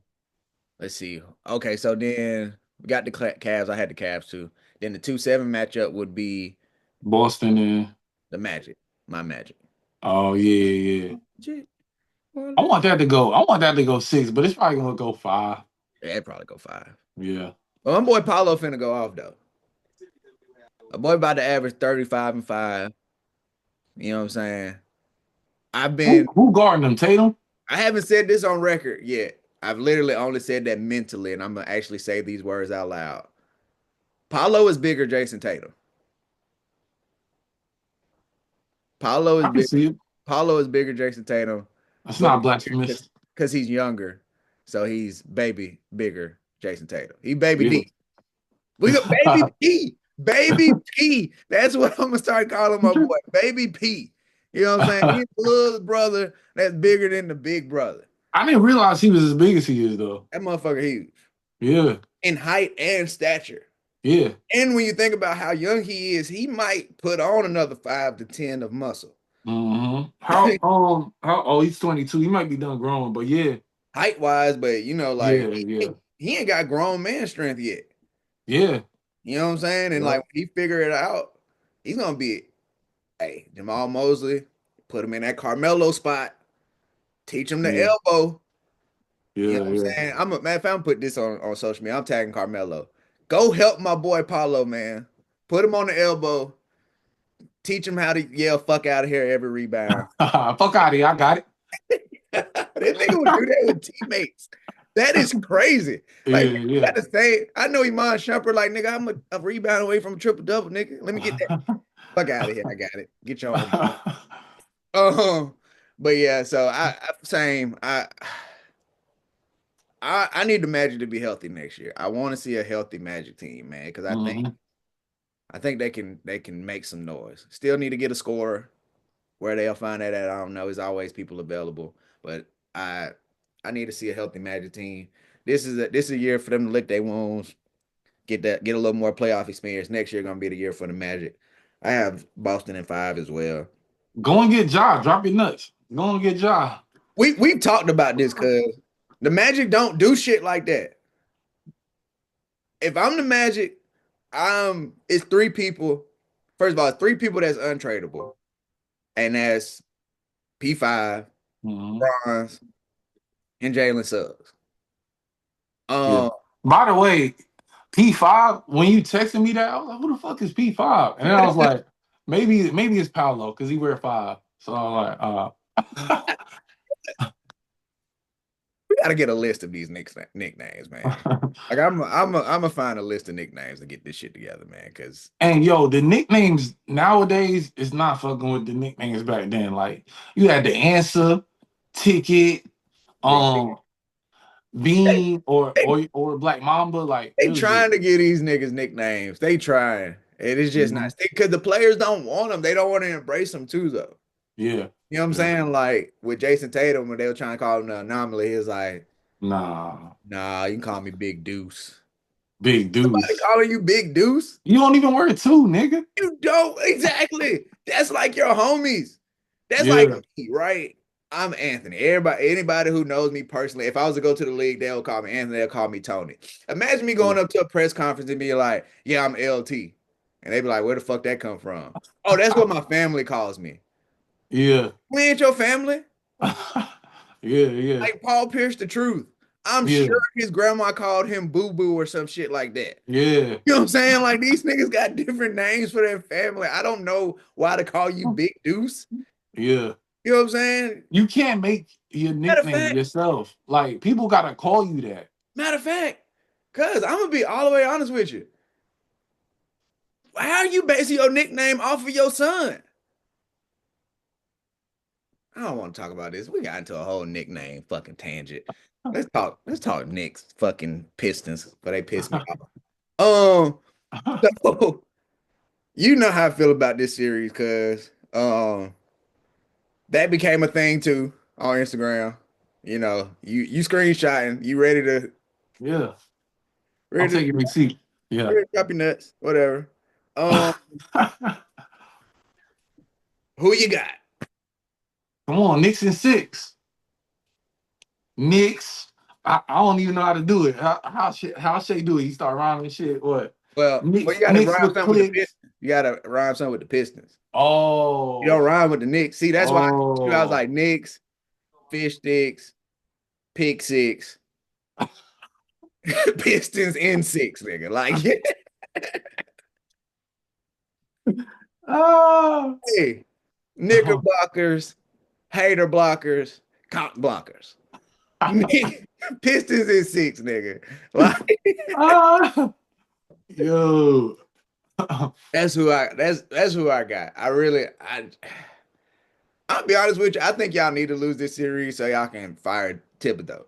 let's see. Okay, so then we got the Cavs. I had the Cavs too. Then the 2-7 matchup would be
Boston and
the Magic. My Magic.
oh yeah, yeah.
Magic.
I want that to go. I want that to go 6, but it's probably gonna go 5.
Yeah, it'd probably go 5.
Yeah.
Well, my boy Paulo finna go off though. My boy about to average 35 and 5. You know what I'm saying? I've been
Who guarding them? Tatum.
I haven't said this on record yet. I've literally only said that mentally, and I'm gonna actually say these words out loud. Paulo is bigger Jason Tatum. Paulo is
I can
big.
see it.
Paulo is bigger Jason Tatum,
That's
but
not blasphemous.
because he's younger, so he's baby bigger Jason Tatum. He baby
Yeah.
D. We got baby P. Baby P. That's what I'm gonna start calling my boy. Baby P. You know what I'm saying? He's the little brother that's bigger than the big brother.
I didn't realize he was as big as he is though.
That motherfucker huge
Yeah.
in height and stature.
Yeah.
And when you think about how young he is, he might put on another 5 to 10 of muscle.
How oh he's 22. He might be done growing, but yeah.
Height wise, but like
Yeah, yeah.
he ain't got grown man strength yet.
Yeah.
You know what I'm saying? And like
Yeah.
when he figure it out, he's gonna be, hey, Jamal Mosley, put him in that Carmelo spot, teach him the
Yeah.
elbow. You know
Yeah.
what I'm
Yeah.
saying? I'm a man. If I'm put this on social media, I'm tagging Carmelo. Go help my boy Paulo, man. Put him on the elbow. Teach him how to yell "fuck out of here" every rebound.
Fuck out of here. I got it.
That nigga would do that with teammates. That is crazy.
Yeah,
Like, you
yeah.
got to say, I know Iman Shumpert, like, nigga, I'm a rebound away from a triple double, nigga. Let me get that. Fuck out of here. I got it. Get your own. Um, but yeah, so same. I need the Magic to be healthy next year. I want to see a healthy Magic team, man, because
Mhm.
I think they can make some noise. Still need to get a scorer. Where they'll find that at, I don't know. There's always people available, but I I need to see a healthy Magic team. This is a year for them to lick their wounds, get a little more playoff experience. Next year gonna be the year for the Magic. I have Boston in 5 as well.
Go and get Ja. Drop your nuts. Go and get Ja.
We've talked about this because the Magic don't do shit like that. If I'm the Magic, it's 3 people. First of all, it's 3 people that's untradeable, and that's P5,
Mhm.
Bronze, and Jalen Suggs.
Yeah.
Um,
By the way, P5, when you texted me that, I was like, who the fuck is P5? And then I was like, maybe it's Paolo because he wear 5. So I'm like,
we gotta get a list of these nicknames, man. Like I'm a find a list of nicknames to get this shit together, man. Because
and yo, the nicknames nowadays is not fucking with the nicknames back then. Like you had the answer, ticket,
bro,
um,
they,
bean, or
they
or or Black Mamba. Like it
they
was just
trying to get these niggas nicknames. They trying. It is just not
mhm.
because the players don't want them. They don't want to embrace them too, though.
Yeah.
You know what I'm
Yeah.
saying? Like with Jason Tatum, when they were trying to call him the anomaly, he was like,
Nah.
"Nah, you can call me Big Deuce."
Big
Somebody
Deuce.
calling you Big Deuce?
You don't even wear 2, nigga.
You don't exactly. That's like your homies. That's like
Yeah.
me, right? I'm Anthony. Anybody who knows me personally, if I was to go to the league, they'll call me Anthony. They'll call me Tony. Imagine me going up to a press conference and being like, "Yeah, I'm LT," and they'd be like, "Where the fuck that come from?" Oh, that's what my family calls me.
Yeah.
We ain't your family.
Yeah, yeah,
Like Paul Pierce, the truth. I'm
yeah,
sure his grandma called him Boo Boo or some shit like that.
yeah.
You know what I'm saying? Like these niggas got different names for their family. I don't know why to call you Big Deuce.
Yeah.
You know what I'm saying?
You can't make your
Matter of
nickname
fact,
yourself. Like people gotta call you that.
matter of fact, cuz I'm gonna be all the way honest with you. How are you basing your nickname off of your son? I don't want to talk about this. We got into a whole nickname fucking tangent. Let's talk Knicks fucking Pistons, but they piss me off. Um, so you know how I feel about this series, cause that became a thing too on Instagram. You screenshotting, you
Yeah, I'm
ready to
taking receipt. Yeah.
ready to drop your nuts, whatever. Um, who you got?
Come on, Knicks and 6. Knicks. I don't even know how to do it. How Shay do it? He start rhyming shit. What?
Well, you gotta
Knicks
rhyme
with
something with the
clicks.
Pistons. You gotta rhyme something with the Pistons. You don't
Oh,
rhyme with the Knicks. See, that's why I was
oh.
like Knicks, fish sticks, pick six, Pistons in six, nigga. Like,
Ah.
hey, knickerbockers, hater blockers, cock blockers. Pistons in six, nigga. Like,
Ah. Yo.
that's who I got. I'll be honest with you. I think y'all need to lose this series so y'all can fire Thibodeau.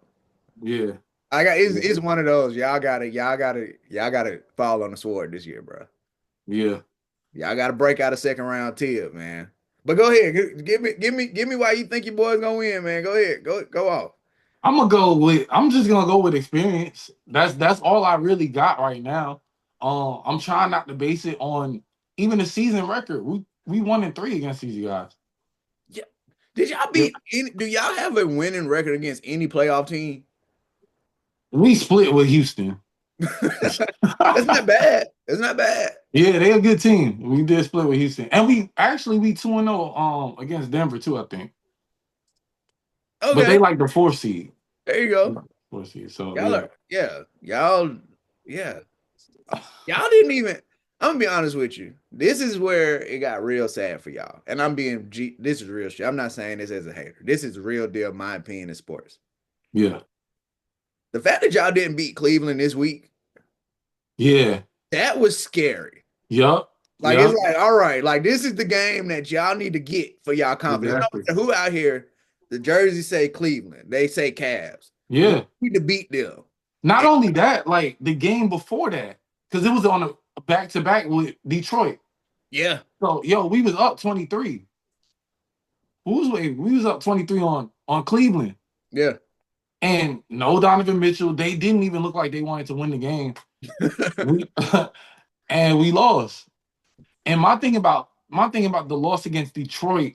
Yeah.
I got
Yeah.
it's one of those. Y'all gotta fall on the sword this year, bro.
Yeah.
Y'all gotta break out a second round tip, man. But go ahead, give me why you think your boy's gonna win, man. Go ahead, go off.
I'm just gonna go with experience. That's all I really got right now. I'm trying not to base it on even the season record. We 1-3 against these guys.
Yeah. Did y'all
Yeah.
beat any, do y'all have a winning record against any playoff team?
We split with Houston.
That's not bad. That's not bad.
Yeah, they're a good team. We did split with Houston. And we 2-0 against Denver too, I think. But
Okay,
they like the 4th seed.
there you go.
4th seed. So
Y'all
yeah.
are, yeah, yeah. Y'all didn't even. I'm gonna be honest with you. This is where it got real sad for y'all. And this is real shit. I'm not saying this as a hater. This is real deal, my opinion in sports.
Yeah.
The fact that y'all didn't beat Cleveland this week,
Yeah.
that was scary.
Yup.
Like it's
Yup.
like, all right, like this is the game that y'all need to get for y'all confidence. No
Exactly.
matter who out here, the jerseys say Cleveland, they say Cavs. You
Yeah.
need to beat them.
Not
And-
only that, like the game before that, because it was on a back to back with Detroit.
yeah,
So yo, we was up 23. We was up 23 on Cleveland.
yeah.
And no Donovan Mitchell. They didn't even look like they wanted to win the game. We and we lost. And my thing about the loss against Detroit,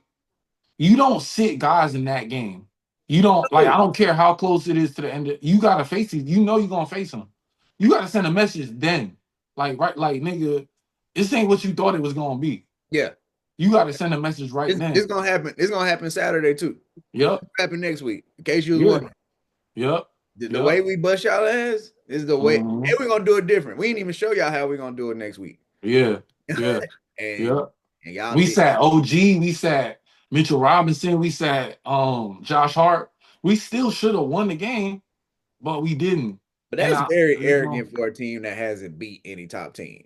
you don't sit guys in that game. You don't like. I don't care how close it is to the end. You gotta face it. You know you're gonna face them. You gotta send a message then. Like right, like nigga, this ain't what you thought it was gonna be.
Yeah.
You gotta send a message right
It's
then.
gonna happen. It's gonna happen Saturday too. It's
Yep.
gonna happen next week. In case you was
Yeah.
wondering.
Yep.
The
Yep.
way we bust y'all ass is the way,
Hmm.
and we're gonna do it different. We ain't even show y'all how we're gonna do it next week.
Yeah. Yeah.
and
Yep.
and y'all
We
did.
sat OG. We sat Mitchell Robinson. We sat Josh Hart. We still should have won the game, but we didn't.
But
And
that's
I,
very
you know,
arrogant for a team that hasn't beat any top teams.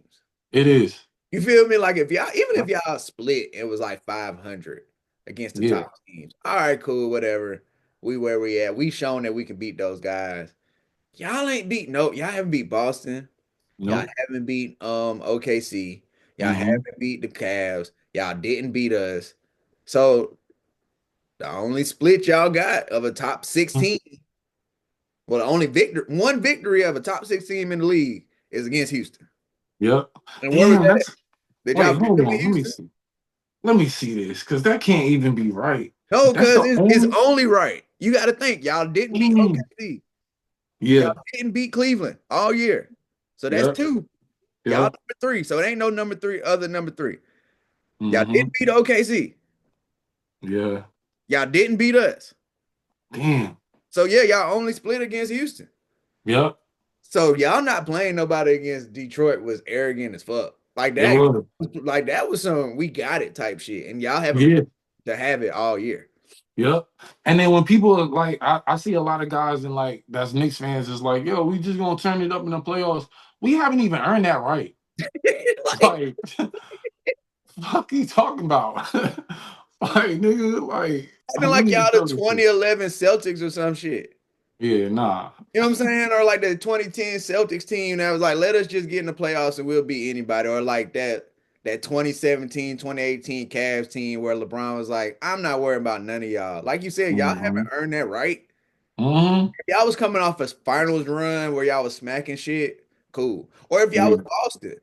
it is.
You feel me? Like even if y'all split, it was like 500 against the
Yeah.
top teams. All right, cool, whatever. We where we at. We shown that we can beat those guys. Y'all ain't beat no. Y'all haven't beat Boston. Y'all
Nope.
haven't beat OKC. Y'all
Hmm.
haven't beat the Cavs. Y'all didn't beat us. So the only split y'all got of a top 16, well, the only one victory of a top 6 team in the league is against Houston.
Yep.
And where was
Damn.
that at?
That's
Did y'all
wait.
beat
Hold
them in
on. Let me
Houston?
see. Let me see this because that can't even be right.
No,
That's
because
the
it's
only.
only right. You got to think y'all didn't beat
Mm.
OKC. Y'all
Yeah.
didn't beat Cleveland all year. So that's
Yep.
two. Y'all
Yep.
number three. So it ain't no number three other number three. Y'all
Hmm.
didn't beat OKC.
Yeah.
Y'all didn't beat us.
Damn.
So yeah, y'all only split against Houston.
Yep.
So y'all not playing nobody against Detroit was arrogant as fuck.
It was.
Like that was some we got it type shit. And y'all haven't
Yeah.
to have it all year.
Yep. And then when people are like, I see a lot of guys and like that's Knicks fans is like, yo, we just gonna turn it up in the playoffs. We haven't even earned that right.
Like
Like, fuck you talking about? Like, nigga, like,
acting
let
like
me
y'all
just
the
tell this shit.
2011 Celtics or some shit.
Yeah, nah.
You know what I'm saying? Or like the 2010 Celtics team that was like, let us just get in the playoffs and we'll beat anybody. Or like that 2017, 2018 Cavs team where LeBron was like, I'm not worried about none of y'all. Like you said, y'all
Mm-hmm.
haven't earned that right.
Mm-hmm.
If y'all was coming off a finals run where y'all was smacking shit, cool. Or if y'all
Yeah.
was Boston,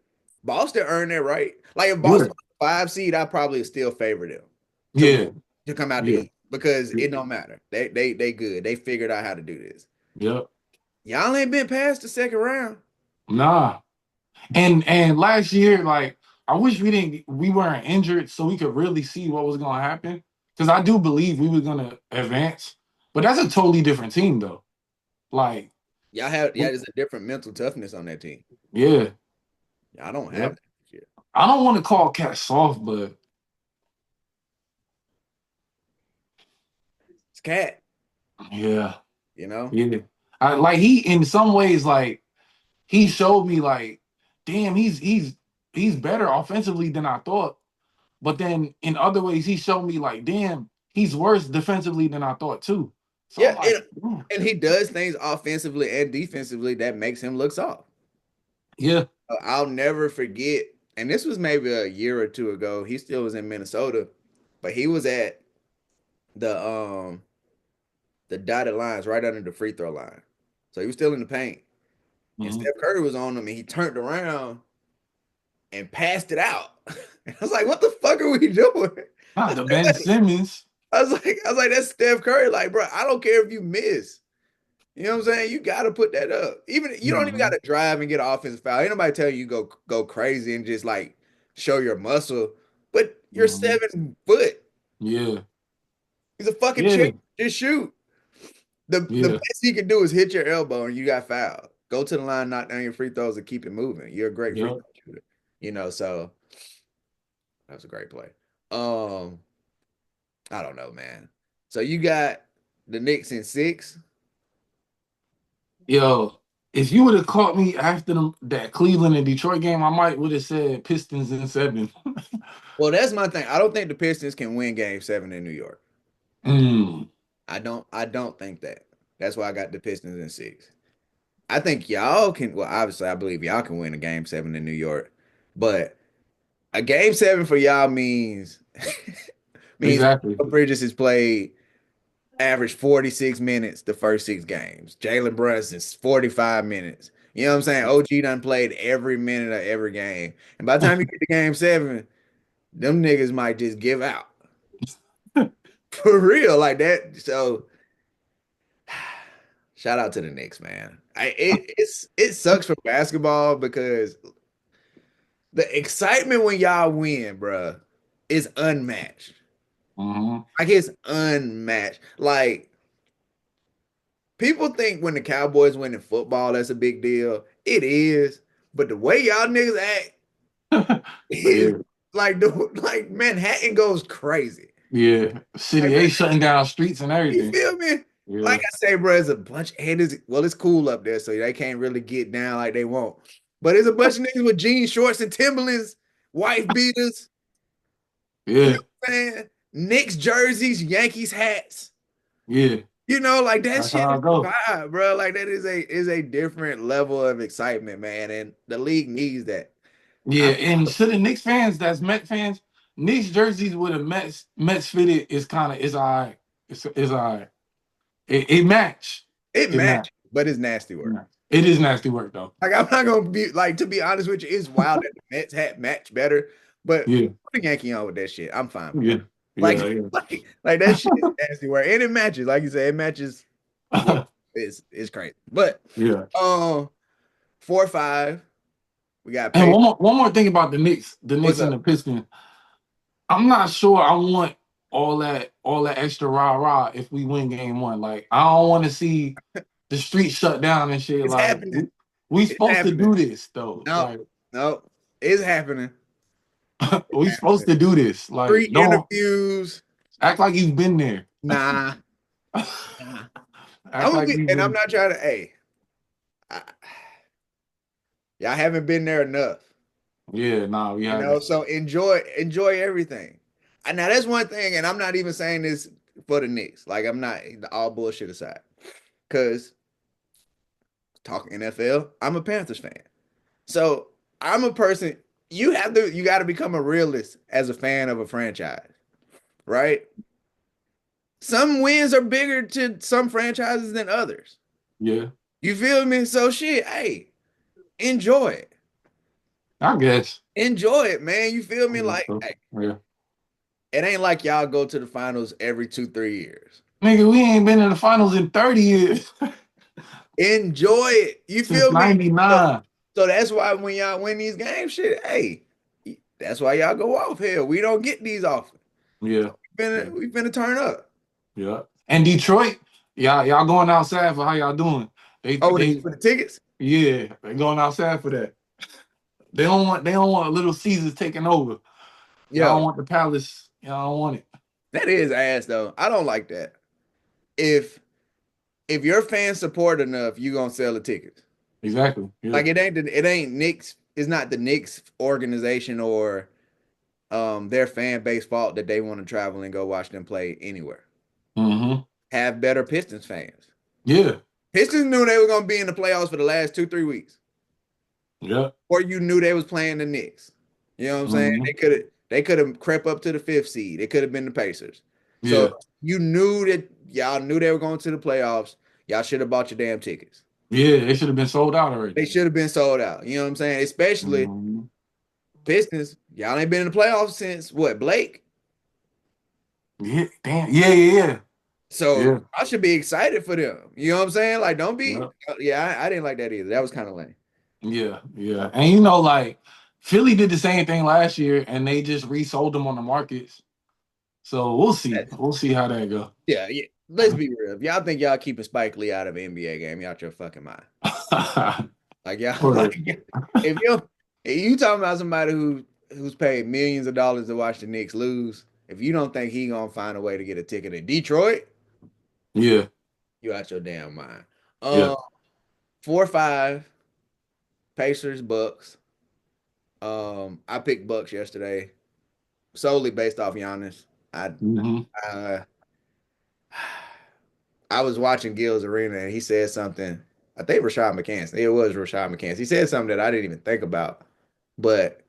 Boston earned that right. Like if
Yeah.
Boston was a 5 seed, I probably still favor them to
Yeah.
to come out the
Yeah.
East because it don't matter. They good. They figured out how to do this.
Yep.
Y'all ain't been past the second round.
Nah. And last year, like, I wish we weren't injured so we could really see what was gonna happen. Because I do believe we were gonna advance. But that's a totally different team though. Like,
Y'all have there's a different mental toughness on that team.
yeah.
Y'all don't have
Yep.
that this year.
I don't want to call Cat soft, but
It's cat,
yeah,
you know?
yeah. I like he in some ways like he showed me like, damn, he's better offensively than I thought. But then in other ways, he showed me like, damn, he's worse defensively than I thought too. So
Yeah,
I'm like, "Hmm,
and he does things offensively and defensively that makes him look soft.
yeah,
I'll never forget, and this was maybe a year or two ago. He still was in Minnesota, but he was at the um the dotted lines right under the free throw line. So he was still in the paint. And
mhm.
Steph Curry was on him and he turned around and passed it out. And I was like, what the fuck are we doing?
Not the Ben Simmons.
I was like, that's Steph Curry. Like, bro, I don't care if you miss. You know what I'm saying? You got to put that up. Even you don't even got
Mhm.
to drive and get an offensive foul. Ain't nobody telling you go crazy and just like show your muscle. But you're
Mhm.
7 foot.
Yeah,
He's a fucking champ.
yeah,
Just shoot. The
yeah,
best he can do is hit your elbow and you got fouled. Go to the line, knock down your free throws, and keep it moving. You're a great free
yep.
throw shooter. So that was a great play. Um, I don't know, man. So you got the Knicks in 6.
Yo, if you would have caught me after that Cleveland and Detroit game, I might would have said Pistons in 7.
Well, that's my thing. I don't think the Pistons can win Game 7 in New York.
Mm.
I don't think that. That's why I got the Pistons in 6. I think y'all can. Well, obviously, I believe y'all can win a Game 7 in New York, but a Game 7 for y'all means
Exactly.
Bridges has played average 46 minutes the first 6 games. Jalen Brunson's 45 minutes. You know what I'm saying? OG done played every minute of every game. And by the time you get to Game 7, them niggas might just give out. For real, like that. So shout out to the Knicks, man. It sucks for basketball because the excitement when y'all win, bruh, is unmatched.
Mhm.
Like it's unmatched. Like people think when the Cowboys win in football, that's a big deal. It is, but the way y'all niggas act is
Yeah,
like Manhattan goes crazy.
yeah.
Like
City A shutting down streets and
you
everything.
feel me? Like
Yeah,
I say, bro, it's a bunch and it's cool up there, so they can't really get down like they want. But it's a bunch of niggas with jean shorts and Timberlands, wife beaters, you know
yeah,
what I'm saying? Knicks jerseys, Yankees hats.
yeah.
Like that
That's
shit
how I
is
go.
vibe, bro. Like that is a different level of excitement, man. And the league needs that.
Yeah,
I'm
and to the Knicks fans, that's Met fans, Knicks jerseys with a Mets fitted is kind of is alright. It's alright. It match.
it
It match.
matches, but it's nasty
It
work.
match. It is nasty work though.
Like I'm not gonna be like to be honest with you, it's wild that the Mets hat match better, but
Yeah,
put a Yankee on with that shit. I'm fine with
yeah,
that. Like,
yeah,
like that shit is nasty work, and it matches. Like you said, it matches. What
yeah.
is crazy, but
Yeah.
um, 4-5. We got
And
paid.
one more thing about the
What's
Knicks and
up?
the Pistons. I'm not sure I want all that extra rah rah if we win game one. Like I don't want to see the street shut down and shit.
It's
Like
happening.
we
It's
supposed to
happening.
do this though.
No,
Like
no, it's happening. It's
we supposed
happening.
to do this. Like
Free
don't
interviews.
act like you've been there.
Nah, nah. I'm
Act
gonna
like
be,
you've
and I'm
been.
not trying to. Hey, I, y'all haven't been there enough.
Yeah, nah, we haven't.
So enjoy everything. And now that's one thing, and I'm not even saying this for the Knicks. Like I'm not all bullshit aside. because talking NFL, I'm a Panthers fan. So I'm a person, you got to become a realist as a fan of a franchise, right? Some wins are bigger to some franchises than others.
Yeah,
You feel me? So shit, hey, enjoy it.
I guess.
Enjoy it, man. You feel me?
Yeah,
Like, hey,
yeah.
it ain't like y'all go to the finals every 2, 3 years.
Nigga, we ain't been in the finals in 30 years
Enjoy it. You
since
feel me? So,
99.
so that's why when y'all win these games, shit, hey, that's why y'all go off here. We don't get these often.
Yeah. Yeah.
We finna turn up.
Yeah. And Detroit, y'all going outside for how y'all doing.
Oh,
They
for the tickets?
yeah, they going outside for that. They don't want Little Caesars taking over. Y'all don't
Yo,
want the palace. Y'all don't want it.
that is ass though. I don't like that. If if your fans support enough, you gonna sell the tickets.
Exactly. Yeah.
Like it ain't Knicks. It's not the Knicks organization or their fan base fault that they want to travel and go watch them play anywhere.
Mm-hmm.
Have better Pistons fans.
Yeah.
Pistons knew they were gonna be in the playoffs for the last 2, 3 weeks,
Yeah.
or you knew they was playing the Knicks. You know what I'm saying?
Mm-hmm.
They could have crept up to the fifth seed. It could have been the Pacers. So
Yeah.
you knew that y'all knew they were going to the playoffs. Y'all should have bought your damn tickets.
Yeah. They should have been sold out already.
They should have been sold out. You know what I'm saying? Especially
Mm-hmm.
Pistons. Y'all ain't been in the playoffs since what, Blake?
Yeah. Damn. Yeah. Yeah. Yeah.
So I should be excited for them. You know what I'm saying? Like, don't be.
Yeah.
Yeah, I didn't like that either. That was kind of lame.
Yeah. Yeah. And you know, like Philly did the same thing last year, and they just resold them on the markets. So we'll see. We'll see how that go.
Yeah, yeah. Let's be real. If y'all think y'all keeping Spike Lee out of an NBA game, y'all out your fucking mind. Like y'all,
Word.
like if you talking about somebody who's paid millions of dollars to watch the Knicks lose, if you don't think he gonna find a way to get a ticket in Detroit,
Yeah.
you out your damn mind.
Yeah.
Um, 4-5 Pacers Bucks. I picked Bucks yesterday solely based off Giannis. I
Hmm.
I I was watching Gil's Arena and he said something. I think Rashad McCants. It was Rashad McCants. He said something that I didn't even think about, but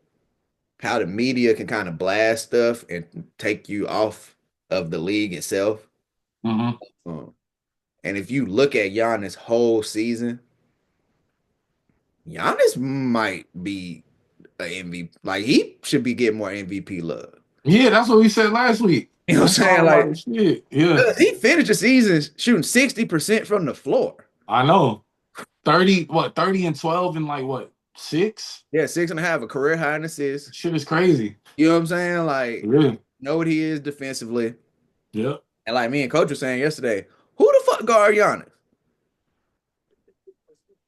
how the media can kind of blast stuff and take you off of the league itself.
Hmm.
Um, and if you look at Giannis' whole season, Giannis might be an MVP. Like he should be getting more MVP love.
Yeah, that's what we said last week.
You know
I
what I'm
saw
saying?
a lot
Like
of shit. Yeah,
he finished the season shooting 60% from the floor.
I know. 30, what, 30 and 12 and like what, six?
Yeah, 6.5, a career high in assists.
Shit is crazy.
You know what I'm saying? Like,
Yeah.
know what he is defensively.
Yeah.
And like me and Coach were saying yesterday, who the fuck guard Giannis?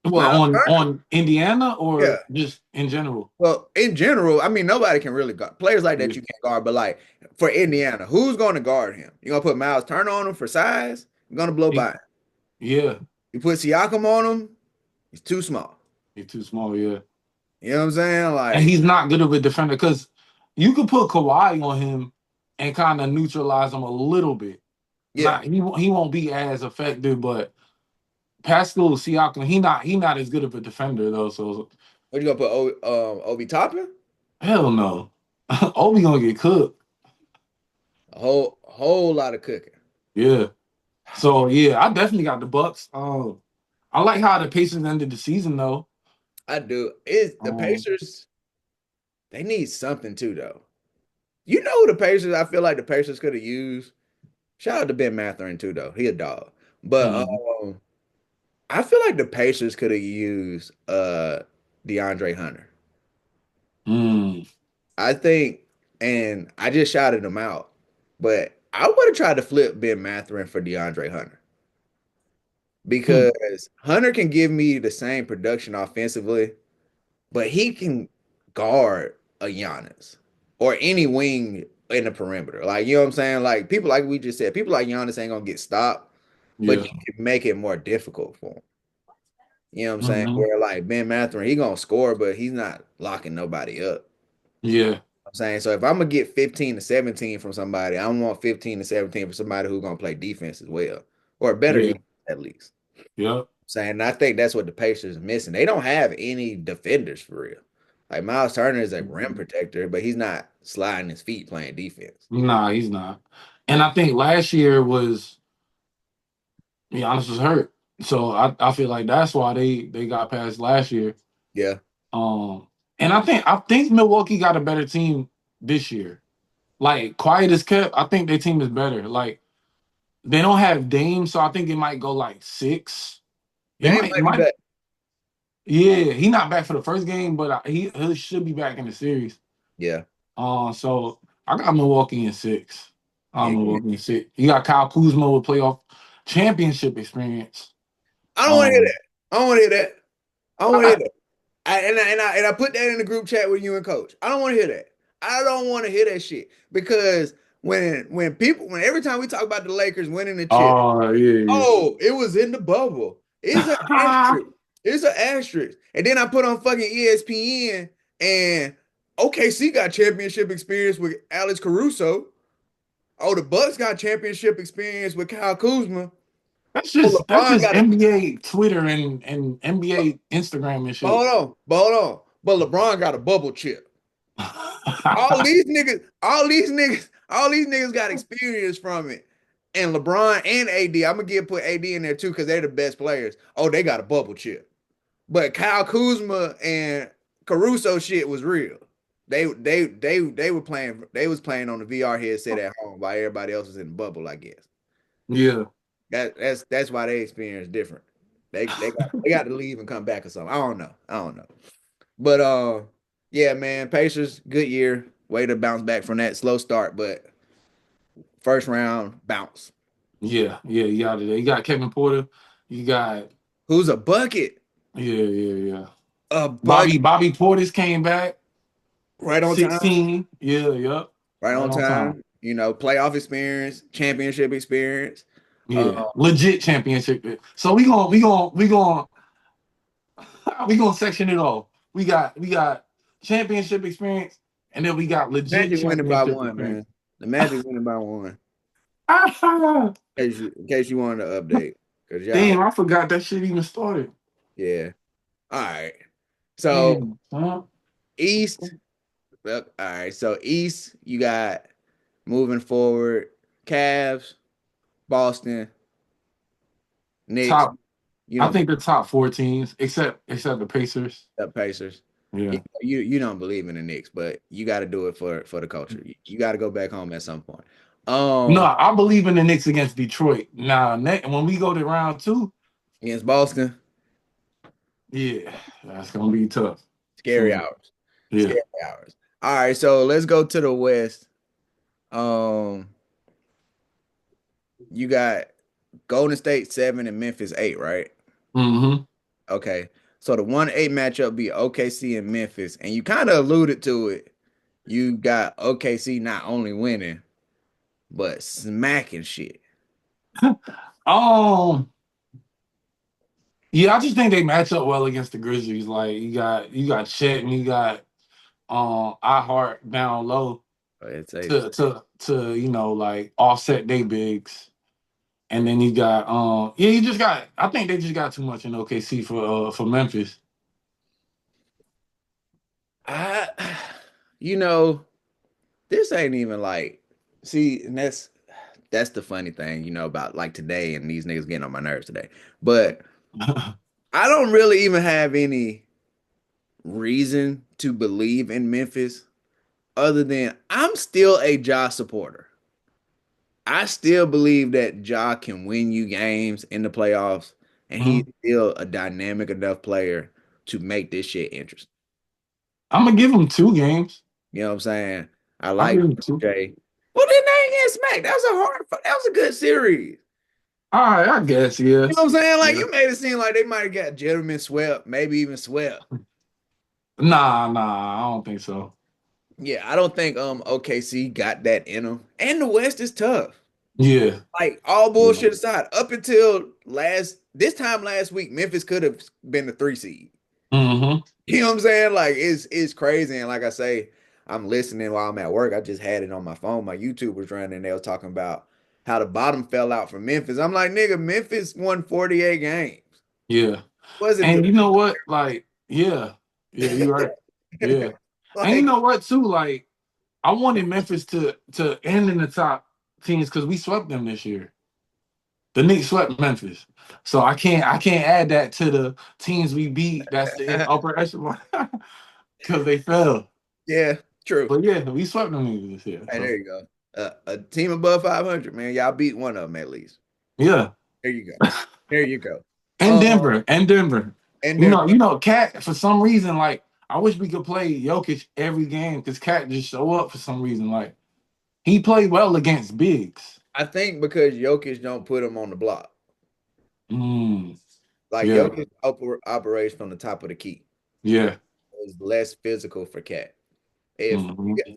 Well,
Miles Turner?
on Indiana
Yeah.
or just in general?
Well, in general, I mean, nobody can really guard players like that.
Yeah.
You can't guard, but like for Indiana, who's going to guard him? You gonna put Miles Turner on him for size? You're gonna blow by
He-
him.
yeah.
You put Siakam on him, he's too small.
He's too small, yeah.
You know what I'm saying?
And
Like,
he's not good of a defender because you could put Kawhi on him and kind of neutralize him a little bit.
yeah.
He won't be as effective, but Pascal Siakam, he not as good of a defender though. So
What you gonna put Obi Toppin?
hell no. Obi gonna get cooked.
A whole lot of cooking.
Yeah. So yeah, I definitely got the Bucks. I like how the Pacers ended the season though.
I do. Is the
Um,
Pacers, they need something too, though. You know who the Pacers, I feel like the Pacers could have used? Shout out to Ben Mathurin too, though. He a dog. But
mm,
I feel like the Pacers could have used DeAndre Hunter.
mm,
I think, and I just shouted him out, but I would have tried to flip Ben Mathurin for DeAndre Hunter
mm,
because Hunter can give me the same production offensively, but he can guard a Giannis or any wing in the perimeter. Like, you know what I'm saying? Like, people like we just said, people like Giannis ain't gonna get stopped, but
yeah.
you can make it more difficult for him. You know what I'm saying?
Hmm.
Where like Ben Mathurin, he gonna score, but he's not locking nobody up.
Yeah.
I'm saying so if I'm gonna get 15 to 17 from somebody, I want 15 to 17 for somebody who's gonna play defense as well, or better
Yeah.
defense at least.
Yep.
Saying I think that's what the Pacers are missing. They don't have any defenders for real. Like Miles Turner is a rim protector, but he's not sliding his feet playing defense.
Nah, he's not. And I think last year was Giannis was hurt. So I feel like that's why they got past last year.
Yeah.
Um and I think Milwaukee got a better team this year. Like quiet as kept, I think their team is better. Like they don't have Dame, so I think it might go like 6. It
Dame
might it
might be
might
back.
Yeah, he not back for the first game, but he should be back in the series.
Yeah.
So I got Milwaukee in 6.
Yeah.
Milwaukee in 6. You got Kyle Kuzma with playoff championship experience.
I don't want to hear
Um,
that. I don't want to hear that. I don't want to hear
I,
that. I put that in the group chat with you and coach. I don't want to hear that. I don't want to hear that shit because when every time we talk about the Lakers winning the chip,
oh yeah,
oh, it was in the bubble. It's an
yeah.
asterisk. It's an asterisk. And then I put on fucking ESPN and OKC got championship experience with Alex Caruso. Oh, the Bucks got championship experience with Kyle Kuzma. Oh,
That's
LeBron
just
got it.
NBA Twitter and NBA Instagram and
But
shit.
hold on, but hold on. But LeBron got a bubble chip. All these niggas got experience from it. And LeBron and AD, I'm gonna put AD in there too because they're the best players. Oh, they got a bubble chip. But Kyle Kuzma and Caruso shit was real. They was playing on the VR headset at home while everybody else was in the bubble, I guess.
Yeah,
That's why they experience different. They got to leave and come back or something. I don't know. I don't know. But yeah, man, Pacers, good year. Way to bounce back from that slow start, but first round bounce.
yeah. You got it. You got Kevin Porter. You got
Who's a bucket?
yeah.
A bucket
Bobby Portis came back
right on time.
16. Yeah, yep.
Right
Right
on
on time.
time. Playoff experience, championship experience.
Yeah, legit championship. So we gonna section it off. We got championship experience, and then we got legit
Magic winning by
championship
one,
experience.
man. The Magic winning by one. In case you wanted to update, because y'all,
Damn, I forgot that shit even started.
yeah. All right. So
Damn, huh?
East, well, all right. So East, you got moving forward, Cavs, Boston, Knicks.
Top.
You
I
don't
think the top 4 teams, except the Pacers.
the Pacers. You,
Yeah.
you don't believe in the Knicks, but you got to do it for the culture. You got to go back home at some point.
No,
Um,
I believe in the Knicks against Detroit. Now, when we go to round 2,
against Boston,
yeah, that's gonna be tough for
scary
me.
hours.
Yeah.
Scary hours. All right, so let's go to the West. Um, you got Golden State 7 and Memphis 8, right?
Mm-hmm.
Okay. So the 1-8 matchup be OKC and Memphis, and you kind of alluded to it. You got OKC not only winning, but smacking shit.
Um, yeah, I just think they match up well against the Grizzlies. Like you got Chet and you got I Heart down low
It's a
to like offset they bigs. And then you got you just got I think they just got too much in OKC for Memphis.
I, you know, this ain't even like, see, and that's the funny thing, about like today and these niggas getting on my nerves today. But I don't really even have any reason to believe in Memphis other than I'm still a Ja supporter. I still believe that Ja can win you games in the playoffs, and he's
Mhm.
still a dynamic enough player to make this shit interesting.
I'm gonna give them 2 games.
You know what I'm saying? I
I'll
like
give them 2.
Jay. Well, then they ain't getting smacked. That was a good series.
All right, I guess
You know what
yes.
I'm saying? Like
Yeah.
you made it seem like they might have got gentlemen swept, maybe even swept.
Nah, I don't think so.
Yeah, I don't think OKC got that in them. And the West is tough.
Yeah.
Like all
Yeah.
bullshit aside, up until this time last week, Memphis could have been the 3 seed.
Mm-hmm.
You know what I'm saying? Like it's crazy. And like I say, I'm listening while I'm at work. I just had it on my phone. My YouTube was running and they was talking about how the bottom fell out for Memphis. I'm like, nigga, Memphis won 48 games.
Yeah.
Wasn't
And
the
you know what? Like, yeah. Yeah, you're right. Yeah. And you
like
know what too? Like, I wanted Memphis to end in the top teams because we swept them this year. The Knicks swept Memphis. So I can't add that to the teams we beat that's in upper echelon because they fell.
yeah, true.
But yeah, we swept them niggas this year.
Hey,
So
there you go. A team above 500, man. Y'all beat one of them at least.
yeah.
There you go. There you go.
And
Um,
Denver. And Denver.
and
You
then
know, you know, Cat, for some reason, like I wish we could play Jokic every game because Cat just show up for some reason. Like he played well against bigs.
I think because Jokic don't put him on the block,
Mm,
like
yeah,
Jokic operates from the top of the key.
yeah.
It's less physical for Cat. If
Hmm.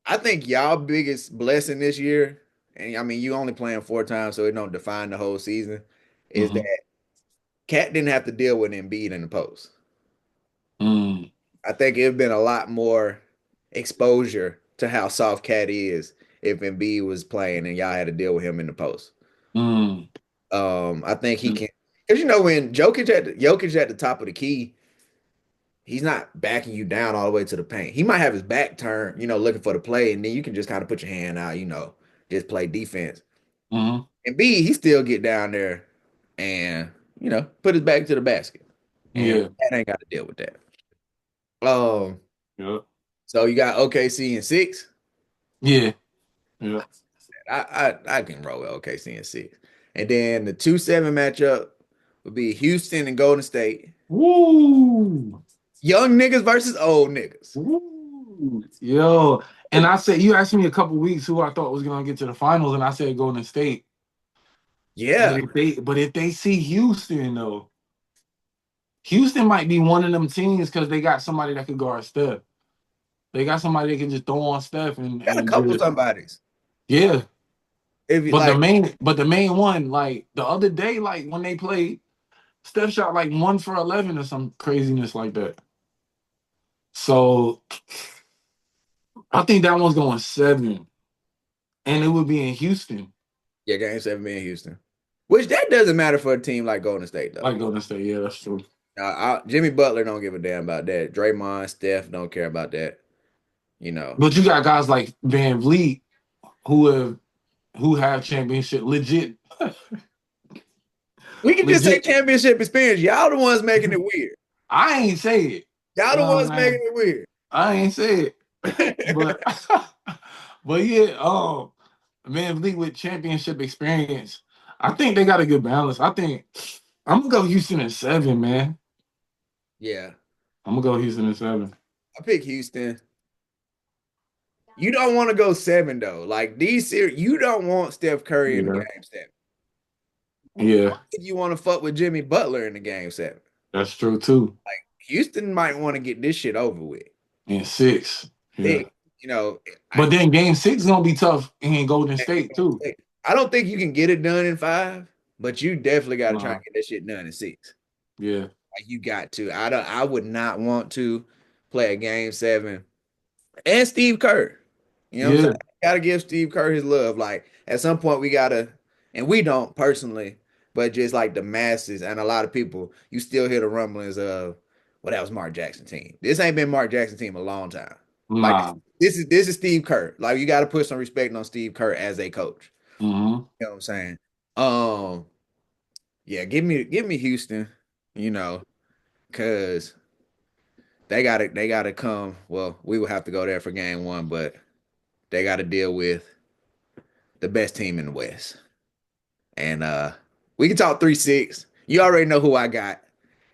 I think y'all biggest blessing this year, and I mean you only playing 4 times, so it don't define the whole season, is
Hmm.
that Cat didn't have to deal with Embiid in the post.
Mm,
I think it'd been a lot more exposure to how soft Cat is if Embiid was playing and y'all had to deal with him in the post.
mm,
I think he can, because when Jokic at the top of the key, he's not backing you down all the way to the paint. He might have his back turned, looking for the play, and then you can just kind of put your hand out, just play defense.
mm,
And B, he still get down there and put his back to the basket, and
yeah,
that ain't got to deal with that. Um,
yeah,
so you got OKC in six.
yeah, yeah.
I can roll with OKC in six, and then the 2-7 matchup would be Houston and Golden State.
Woo,
Young niggas versus old niggas.
woo, yo. And I said, you asked me a couple weeks who I thought was gonna get to the finals, and I said Golden State.
Yeah,
But if they see Houston though, Houston might be one of them teams because they got somebody that could guard Steph. They got somebody they can just throw on Steph
got a
and
couple
just
somebodies.
yeah.
If you
But
like,
the main one, like the other day, like when they played, Steph shot like 1 for 11 or some craziness like that. So I think that one's going 7, and it would be in Houston.
yeah, game seven being Houston, which that doesn't matter for a team like Golden State though.
Like Golden State, yeah, that's true.
Jimmy Butler don't give a damn about that. Draymond, Steph don't care about that. You know,
But you got guys like Van Vliet who have championship legit,
we can just say
legit.
championship experience. Y'all the ones making it weird.
I ain't say it.
Y'all
You
the
know what
ones
I'm
making
saying?
it weird.
I ain't say it. but but yeah, Man, Lee with championship experience. I think they got a good balance. I think I'm gonna go Houston in 7, man.
Yeah,
I'm gonna go Houston in 7.
I pick Houston. You don't want to go seven though. Like these series, you don't want Steph Curry in the
Yeah,
game seven.
yeah,
You want to fuck with Jimmy Butler in the game seven.
that's true too.
Houston might want to get this shit over with.
In 6, yeah.
Big, you know, I
But then Game 6 is gonna be tough in Golden State too.
I don't think you can get it done in five, but you definitely got to try and
Nah,
get that shit done in six.
yeah,
Like you got to. I would not want to play a game seven. And Steve Kerr. You know what I'm saying?
yeah,
Gotta give Steve Kerr his love. Like at some point we gotta, and we don't personally, but just like the masses and a lot of people, you still hear the rumblings of, well, that was Mark Jackson team. This ain't been Mark Jackson team a long time. Like
nah.
this is Steve Kerr. Like you got to put some respect on Steve Kerr as a coach.
Hmm.
You know what I'm saying? Um, yeah, give me Houston. You know, because they gotta come. Well, we will have to go there for game one, but they got to deal with the best team in the West. And we can talk 3-6. You already know who I got.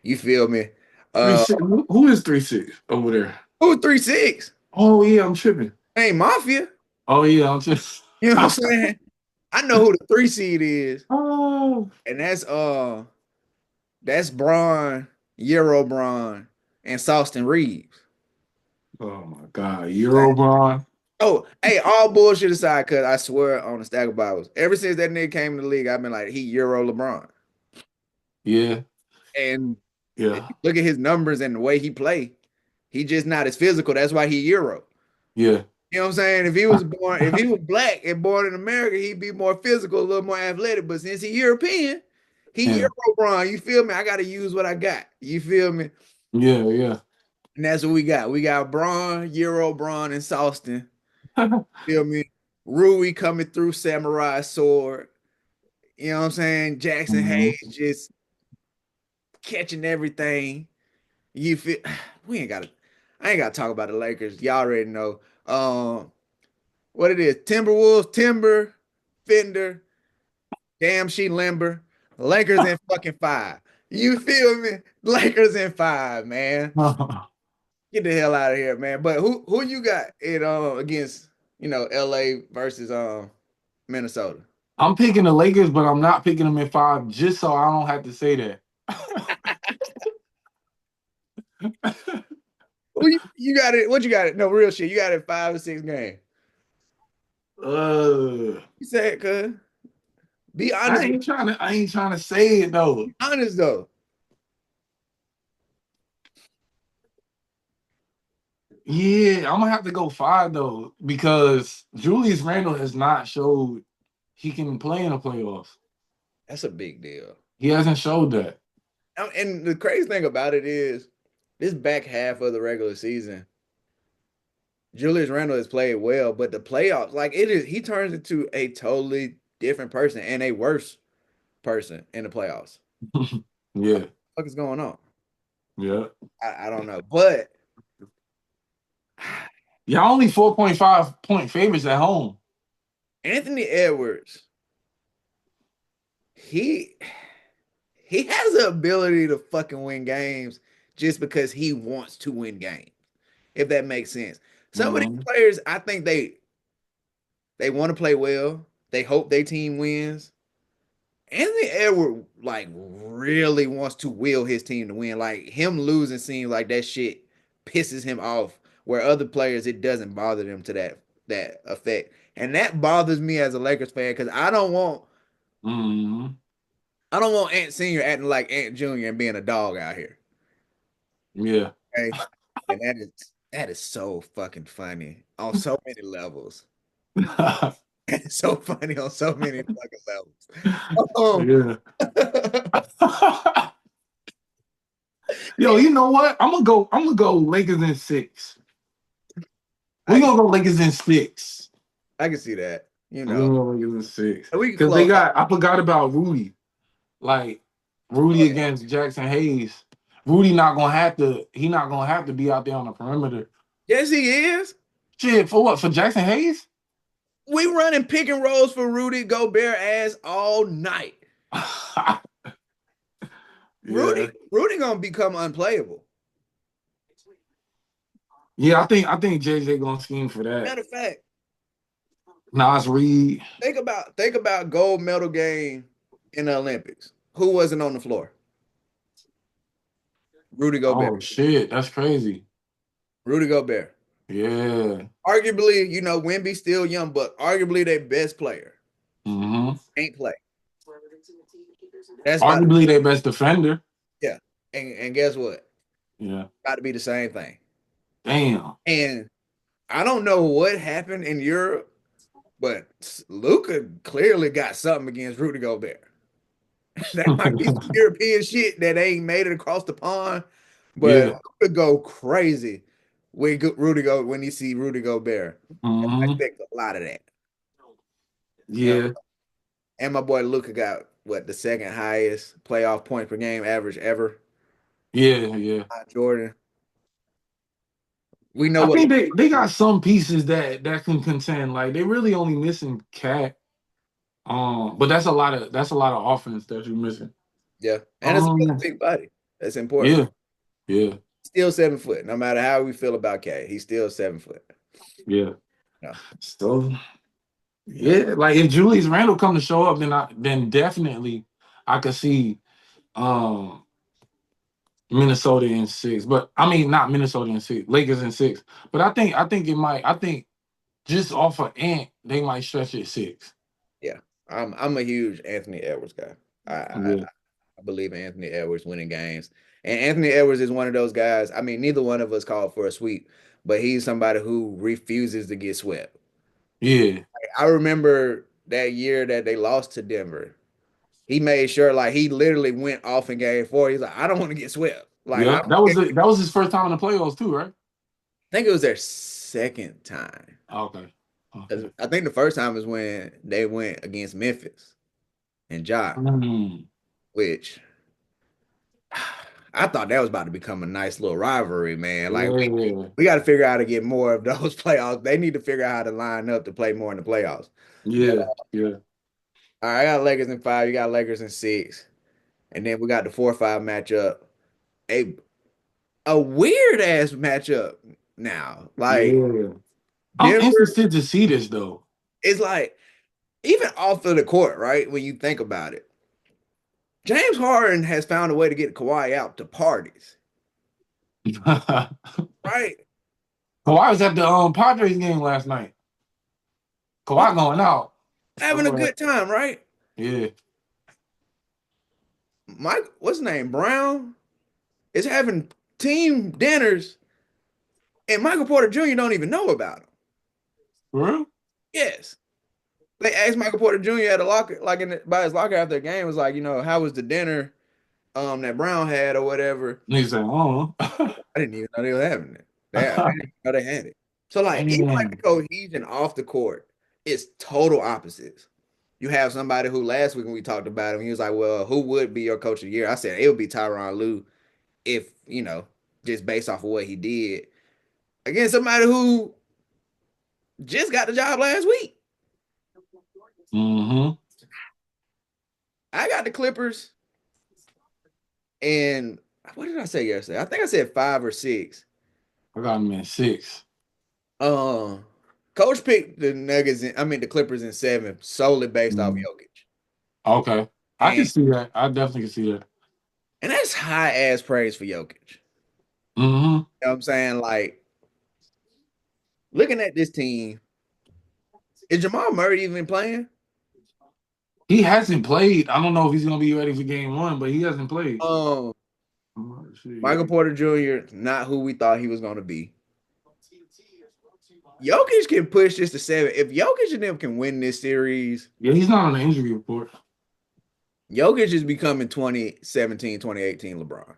You feel me?
Three
Uh
six. Who is 3-6 over there?
who 3-6?
Oh yeah, I'm tripping.
Ain't Mafia.
Oh yeah, I'm just.
You know what I'm saying? I know who the 3 seed is,
Oh,
and that's Braun, Euro Braun, and Sawston Reeves.
oh my God, Eurobron.
Oh, hey, all bullshit aside, cause I swear on the stack of Bibles, ever since that nigga came in the league, I've been like, he Euro LeBron.
Yeah,
And if
yeah,
you look at his numbers and the way he play, he just not as physical. That's why he Euro.
yeah,
You know what I'm saying? If he was black and born in America, he'd be more physical, a little more athletic. But since he's European, he
Yeah,
Euro Bron. You feel me? I got to use what I got. You feel me?
yeah, yeah.
And that's what we got. We got Braun, Euro Braun, and Sawston. Feel me? Rui coming through Samurai Sword. You know what I'm saying? Jackson
Mhm.
Hayes just catching everything. You feel we ain't gotta I ain't gotta talk about the Lakers. Y'all already know. What it is, Timberwolves, Timber, Fender, damn she limber. Lakers in fucking five. You feel me? Lakers in five, man. Get the hell out of here, man. But who you got it against, LA versus Minnesota?
I'm picking the Lakers, but I'm not picking them in five just so I don't have to say that.
You got it? What you got it? No real shit. You got it 5 or 6 games.
uh,
You said, cuz. Be
I
honest.
ain't trying to. I ain't trying to say it though.
Be honest though.
Yeah, I'm gonna have to go five though because Julius Randle has not showed he can play in the playoffs.
That's a big deal.
He hasn't showed that.
And the crazy thing about it is, this back half of the regular season, Julius Randle has played well, but the playoffs, like it is, he turns into a totally different person and a worse person in the playoffs.
Yeah,
What is going on?
yeah.
I don't know, but
Y'all only 4.5 point favorites at home.
Anthony Edwards, he he has the ability to fucking win games just because he wants to win games. If that makes sense. Some of these
Mhm.
players, I think they want to play well. They hope their team wins. Anthony Edwards like really wants to will his team to win. Like him losing seems like that shit pisses him off. Where other players it doesn't bother them to that effect. And that bothers me as a Lakers fan because
Mhm.
I don't want Ant Senior acting like Ant Junior and being a dog out here.
Yeah.
Okay. And that is so fucking funny on so many levels. It's so funny on so many fucking levels.
Yeah. Yo, you know what? I'm gonna go. I'm gonna go Lakers in six.
I
We're
can
gonna go Lakers in six.
I can see that.
We're gonna go Lakers in six
We can
because they
close out.
got. I forgot about Rudy. Like
Oh
Rudy
yeah.
against Jackson Hayes. Rudy not gonna have to. He not gonna have to be out there on the perimeter.
Yes, he is.
Shit for what? For Jackson Hayes?
We running pick and rolls for Rudy Gobert ass all night.
Yeah.
Rudy gonna become unplayable.
Yeah. I think JJ gonna scheme for that.
Matter of fact,
Nas Reed.
think about gold medal game in the Olympics. Who wasn't on the floor? Rudy
Oh
Gobert.
shit, that's crazy.
Rudy Gobert.
Yeah.
Arguably, Wemby's still young, but arguably their best player
Hmm.
ain't play. That's about
Arguably their best defender.
yeah. And guess what?
Yeah.
About to be the same thing.
Damn.
And I don't know what happened in Europe, but Luca clearly got something against Rudy Gobert. That might be some European shit that ain't made it across the pond, but
Yeah.
Luka go crazy when you see Rudy Gobert. I
Hmm.
expect a lot of that. You know,
Yeah.
and my boy Luca got what the second highest playoff point per game average ever.
Yeah. Yeah.
Jordan. We know
I
what
think they got some pieces that can contend. Like they really only missing Cat. But that's a lot of offense that you're missing.
yeah, and it's a really
Um,
big body. That's important.
yeah, yeah,
Still 7 foot. No matter how we feel about K, he's still 7 foot.
yeah.
No,
So
no.
yeah, like if Julius Randle come to show up, then definitely I could see um Minnesota in six. But I mean not Minnesota in six, Lakers in six. But I think it might. I think just off of Ant, they might stretch it six.
Yeah, I'm a huge Anthony Edwards guy. I
Yeah,
believe in Anthony Edwards winning games. And Anthony Edwards is one of those guys. I mean, neither one of us called for a sweep, but he's somebody who refuses to get swept.
Yeah,
I remember that year that they lost to Denver. He made sure, like, he literally went off in game four. He's like, I don't want to get swept. Like, I
yeah.
don't
That was his first time in the playoffs too, right?
think it was their second time.
Okay,
'Cause
okay.
I think the first time is when they went against Memphis and Ja,
Mm,
which I thought that was about to become a nice little rivalry, man. Like
yeah,
we got to figure out how to get more of those playoffs. They need to figure out how to line up to play more in the playoffs. But
yeah, yeah.
all right, I got Lakers in five. You got Lakers in six, and then we got the 4-5 matchup. A a weird ass matchup now. Like
Yeah. I'm
Denver
interested to see this though.
is like even off of the court, right? When you think about it, James Harden has found a way to get Kawhi out to parties,
Kawhi
right?
was at the Padres game last night.
Yeah,
Kawhi going out.
having a good time, right?
Yeah.
Mike, what's his name? Brown is having team dinners, and Michael Porter Jr. don't even know about him.
For real?
Yes, they asked Michael Porter Jr. at a locker, like by his locker after the game, was like, how was the dinner that Brown had or whatever.
Nigga said, oh.
I didn't even know they were having it. I didn't know they had it. So like even like the
Damn.
cohesion off the court is total opposites. You have somebody who last week when we talked about him, he was like, "Well, who would be your coach of the year?" I said it would be Tyronn Lue if just based off of what he did against somebody who just got the job last week.
Mm-hmm.
I got the Clippers, and what did I say yesterday? I think I said five or six.
I got him in six.
Um, Coach picked the Nuggets. I mean the Clippers in seven solely based off
Mm.
Jokic,
Okay. I can
and
see that. I definitely can see that.
that's high ass praise for Jokic.
Mm-hmm.
You know what I'm saying? Like looking at this team, is Jamal Murray even playing?
He hasn't played. I don't know if he's gonna be ready for game one, but he hasn't played.
Um, Michael Porter Jr. not who we thought he was going to be. Jokic can push this to seven. If Jokic and them can win this series,
Yeah, he's not on the injury report.
Jokic is becoming 2017, 2018 LeBron.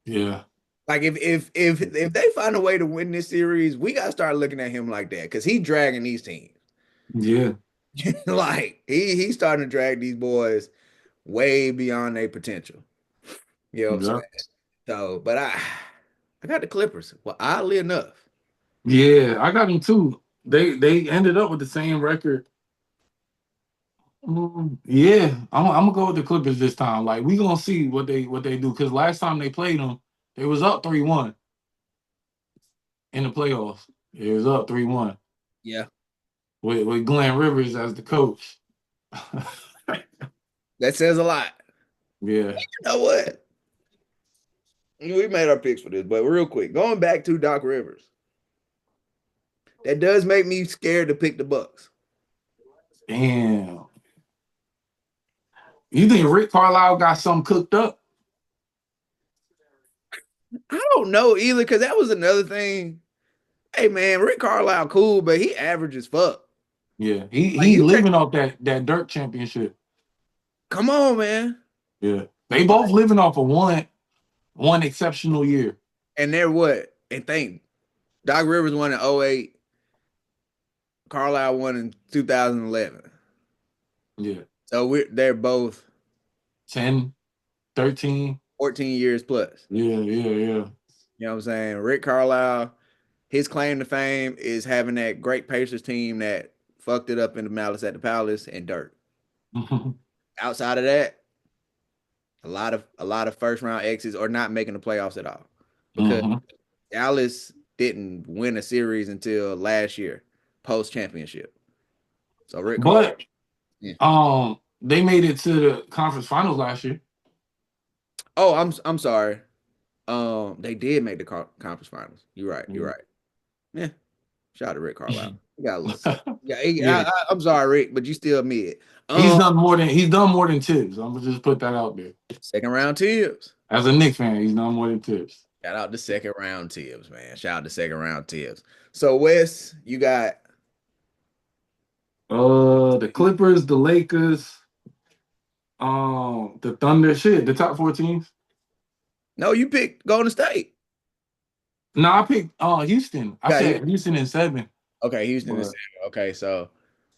Yeah.
Like if they find a way to win this series, we gotta start looking at him like that because he's dragging these teams.
Yeah.
Like he's starting to drag these boys way beyond their potential. You know what I'm saying?
Yeah.
So, but I got the Clippers. Well, oddly enough,
Yeah, I got him too. They ended up with the same record. Yeah, I'm gonna go with the Clippers this time. Like we gonna see what they do because last time they played them, they was up 3-1 in the playoffs. It was up 3-1
yeah,
with Glenn Rivers as the coach.
that says a lot.
Yeah.
You know what? We made our picks for this, but real quick, going back to Doc Rivers, that does make me scared to pick the Bucks.
Damn. You think Rick Carlisle got something cooked up?
I don't know either, because that was another thing. Hey man, Rick Carlisle cool, but he average as fuck.
Yeah.
Like
He
you take,
living off that dirt championship.
come on, man.
Yeah. They both living off of one exceptional year.
And they're what? And think Doc Rivers won in '08, Carlisle won in 2011.
Yeah.
So they're both
10, 13.
14 years plus.
Yeah, yeah, yeah.
You know what I'm saying? Rick Carlisle, his claim to fame is having that great Pacers team that fucked it up in the Malice at the Palace and dirt. Outside of that, a lot of first round exits or not making the playoffs at all. Because
Hmm.
Dallas didn't win a series until last year, post championship. So Rick Carlisle,
But
yeah.
they made it to the conference finals last year.
Oh, I'm sorry. They did make the conference finals. You're right. You're right. Yeah. Shout out to Rick Carlisle. You got a little something. Yeah,
Yeah,
I'm sorry, Rick, but you still mid.
he's
Um,
done more than Tibbs. I'm gonna just put that out there.
second round tips.
As a Knicks fan, he's done more than Tibbs.
Shout out to second round tips, man. Shout out to second round tips. So Wes, you got
The Clippers, the Lakers, the Thunder, shit, the top four teams.
no, you picked Golden State.
No, I picked Houston. I
Got you.
said Houston in seven,
Okay, Houston is
but
second. Okay, so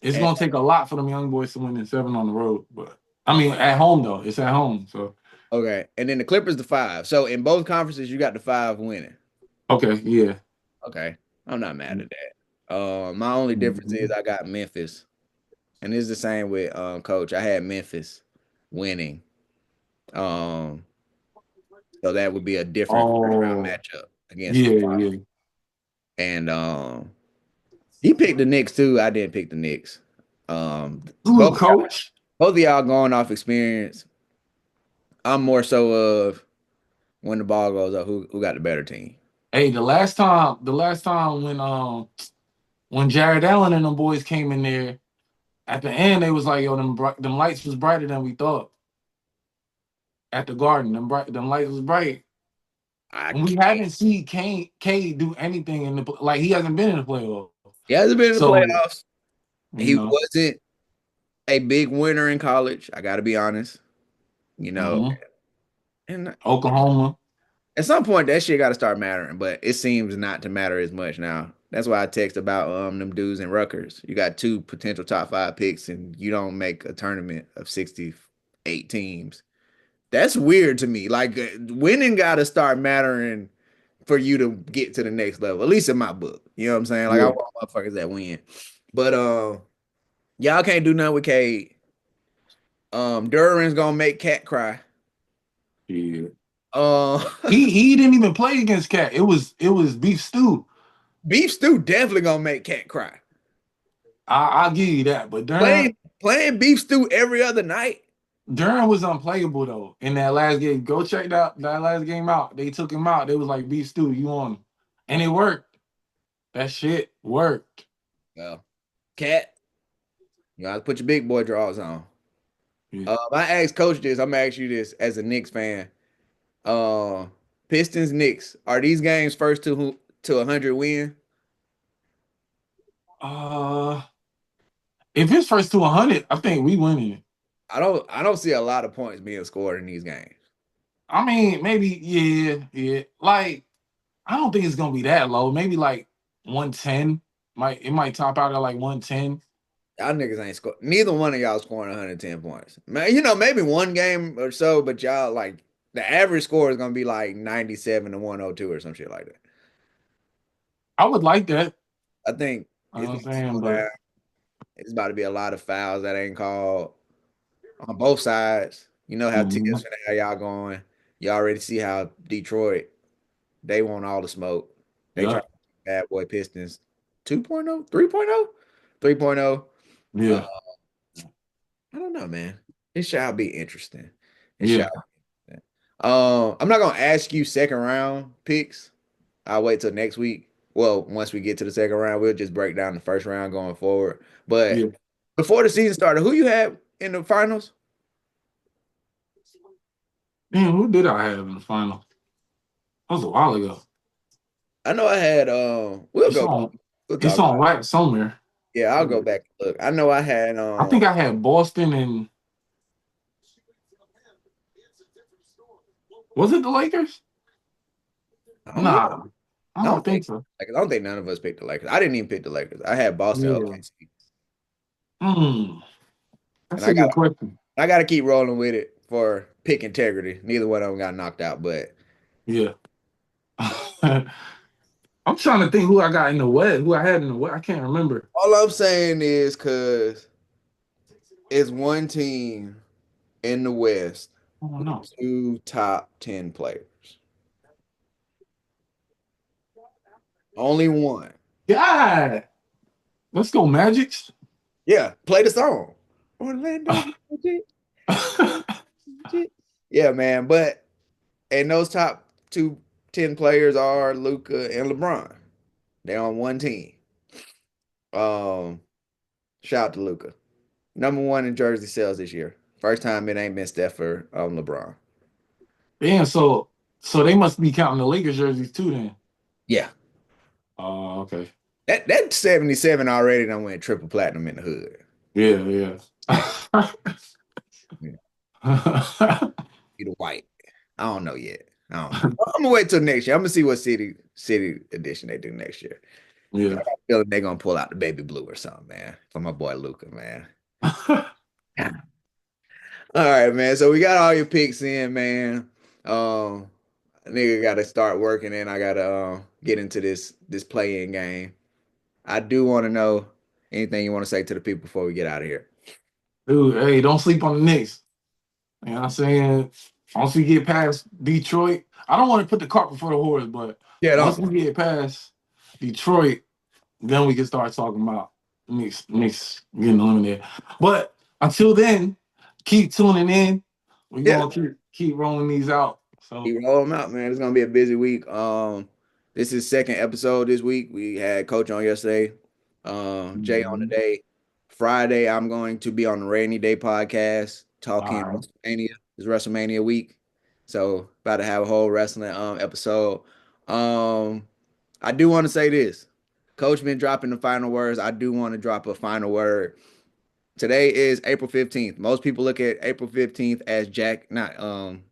it's
and,
gonna take a lot for them young boys to win in seven on the road. But I mean, at home though, it's at home. So
okay, and then the Clippers the five. So in both conferences, you got the five winning.
okay, yeah.
Okay, I'm not mad at that. My only difference is
Mhm.
I got Memphis, and it's the same with Coach. I had Memphis winning. Um, so that would be a different first round
Oh,
matchup against
yeah,
the
yeah.
and he picked the Knicks too. I didn't pick the Knicks.
Ooh, coach.
Both of y'all going off experience. I'm more so of when the ball goes up, who got the better team.
Hey, the last time when Jared Allen and them boys came in there, at the end they was like, yo, them lights was brighter than we thought at the Garden. Them lights was bright.
I
And we
can't.
haven't seen Kane do anything in like he hasn't been in the playoffs.
He hasn't been in the
So
playoffs.
you
He
know,
wasn't a big winner in college. I got to be honest. You know,
mhm.
and
Oklahoma,
at some point that shit got to start mattering, but it seems not to matter as much now. That's why I text about them dudes in Rutgers. You got two potential top five picks, and you don't make a tournament of 68 teams. That's weird to me. Like winning got to start mattering for you to get to the next level. At least in my book. You know what I'm saying? Like I
yeah,
want motherfuckers that win. But y'all can't do nothing with Cade. Duran's gonna make Cat cry.
yeah.
Uh
He didn't even play against Cat. It was Beef Stew.
Beef Stew definitely gonna make Cat cry.
I'll give you that. But
Playing Beef Stew every other night.
Duran was unplayable though in that last game. Go check that last game out. They took him out. They was like, Beef Stew, you on him. And it worked. That shit worked.
Well, Cat, you gotta put your big boy draws on.
Yeah.
I asked Coach this. I'm gonna ask you this as a Knicks fan. Uh, Pistons Knicks are these games first to 100 win?
Uh if it's first to 100, I think we winning it.
I don't see a lot of points being scored in these games.
I mean, maybe, yeah, yeah. Like, I don't think it's gonna be that low. Maybe like 110. It might top out at like 110.
Y'all niggas ain't scored. Neither one of y'all scoring 110 points. Man, maybe one game or so, but y'all like the average score is gonna be like 97 to 102 or some shit like that.
I would like that.
I think
You know
it's
what
gonna
I'm saying?
slow down.
But
It's about to be a lot of fouls that ain't called on both sides. You know how
mhm,
teams finna how y'all going. You already see how Detroit, they want all the smoke. They try
yeah,
to bad boy Pistons 2.0, 3.0, 3.0. Uh,
yeah,
I don't know, man. It shall be interesting. It shall
yeah,
be interesting. I'm not gonna ask you second round picks. I'll wait till next week. Well, once we get to the second round, we'll just break down the first round going forward. But
yeah.
before the season started, who you had in the finals?
Damn, who did I have in the final? That was a while ago.
I know I had we'll
It's
go back.
on
We'll
it's
talk about
on
it.
right somewhere.
Yeah, I'll go back and look. I know I had
I think I had Boston and was it the Lakers?
I don't know.
Nah, I
I
don't
don't
think
think
so.
like I don't think none of us picked the Lakers. I didn't even pick the Lakers. I had Boston
Yeah.
OKC.
Hmm.
And
That's a good question.
I gotta keep rolling with it for pick integrity. Neither one of them got knocked out, but
Yeah. I'm trying to think who I got in the West, who I had in the West. I can't remember.
all I'm saying is because it's one team in the West
I don't
with
know.
two top 10 players. Only one.
God, let's go Magics.
Yeah, play the song. Orlando Magic. Magic. Yeah, man. And those top two 10 players are Luca and LeBron. They're on one team. Um, Shout out to Luca. Number one in jersey sales this year. First time it ain't been Steph for LeBron.
Damn, so they must be counting the Lakers jerseys too then.
Yeah.
Oh, okay.
That 77 already done went triple platinum in the hood.
Yeah,
Yeah.
yeah.
Yeah. Be the white. I don't know yet. I don't know. I'm gonna wait till next year. I'm gonna see what city edition they do next year. But
Yeah.
I got a feeling they're gonna pull out the baby blue or something, man. For my boy Luca, man. All right, man. So we got all your picks in, man. Um, nigga got to start working, and I gotta get into this play-in game. I do want to know anything you want to say to the people before we get out of here.
Dude, hey, don't sleep on the Knicks. You know what I'm saying? Once we get past Detroit, I don't want to put the cart before the horse, but
Yeah,
once
don't.
we get past Detroit, then we can start talking about Knicks getting eliminated. But until then, keep tuning in. We're
Yeah,
gonna keep rolling these out. So
keep rolling them out, man. It's gonna be a busy week. This is second episode this week. We had Coach on yesterday, Jay on
mhm.
today. Friday, I'm going to be on the Rainy Day podcast
All
talking
right.
WrestleMania. It's WrestleMania week, so about to have a whole wrestling episode. Um, I do want to say this. Coach been dropping the final words. I do want to drop a final word. Today is April 15th. Most people look at April 15th as not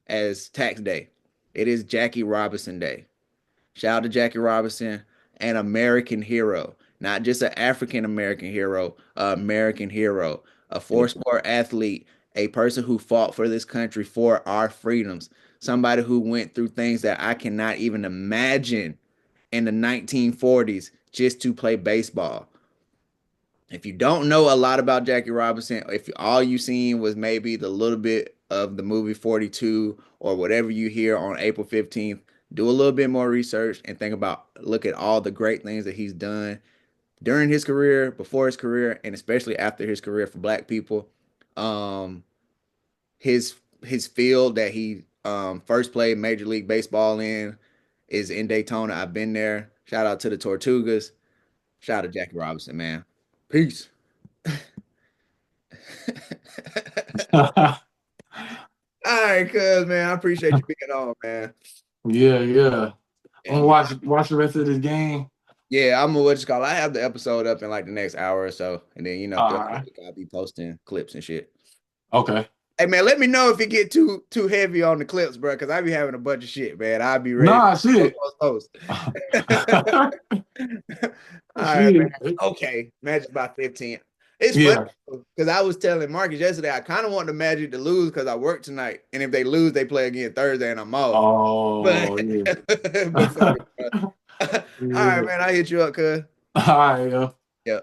as tax day. It is Jackie Robinson Day. Shout out to Jackie Robinson, an American hero, not just an African American hero, an American hero, a
Yeah.
four-sport athlete, a person who fought for this country for our freedoms, somebody who went through things that I cannot even imagine in the 1940s just to play baseball. If you don't know a lot about Jackie Robinson, if all you seen was maybe the little bit of the movie 42 or whatever you hear on April 15th, do a little bit more research and think about look at all the great things that he's done during his career, before his career, and especially after his career for black people. Um his field that he first played Major League Baseball in is in Daytona. I've been there. Shout out to the Tortugas. Shout out to Jackie Robinson, man. Peace. All right, cuz man, I appreciate you being on, man.
Yeah, yeah. I'm gonna
And
watch the rest of this game.
yeah, I'm gonna what you call. I have the episode up in like the next hour or so, and then
All
throughout the
right.
week I'll be posting clips and shit.
Okay.
Hey man, let me know if it get too heavy on the clips, bro, because I be having a bunch of shit, man. I'll be ready to
Nah, shit.
post. All right, man.
Shit.
Okay, Magic by 15. It's funny
Yeah.
because I was telling Marcus yesterday I kind of want the Magic to lose because I work tonight, and if they lose, they play again Thursday, and I'm off. But
Oh, yeah.
but fuck it, bro. All right,
Yeah.
man. I hit you up, cuz.
All right, yeah.
Yeah.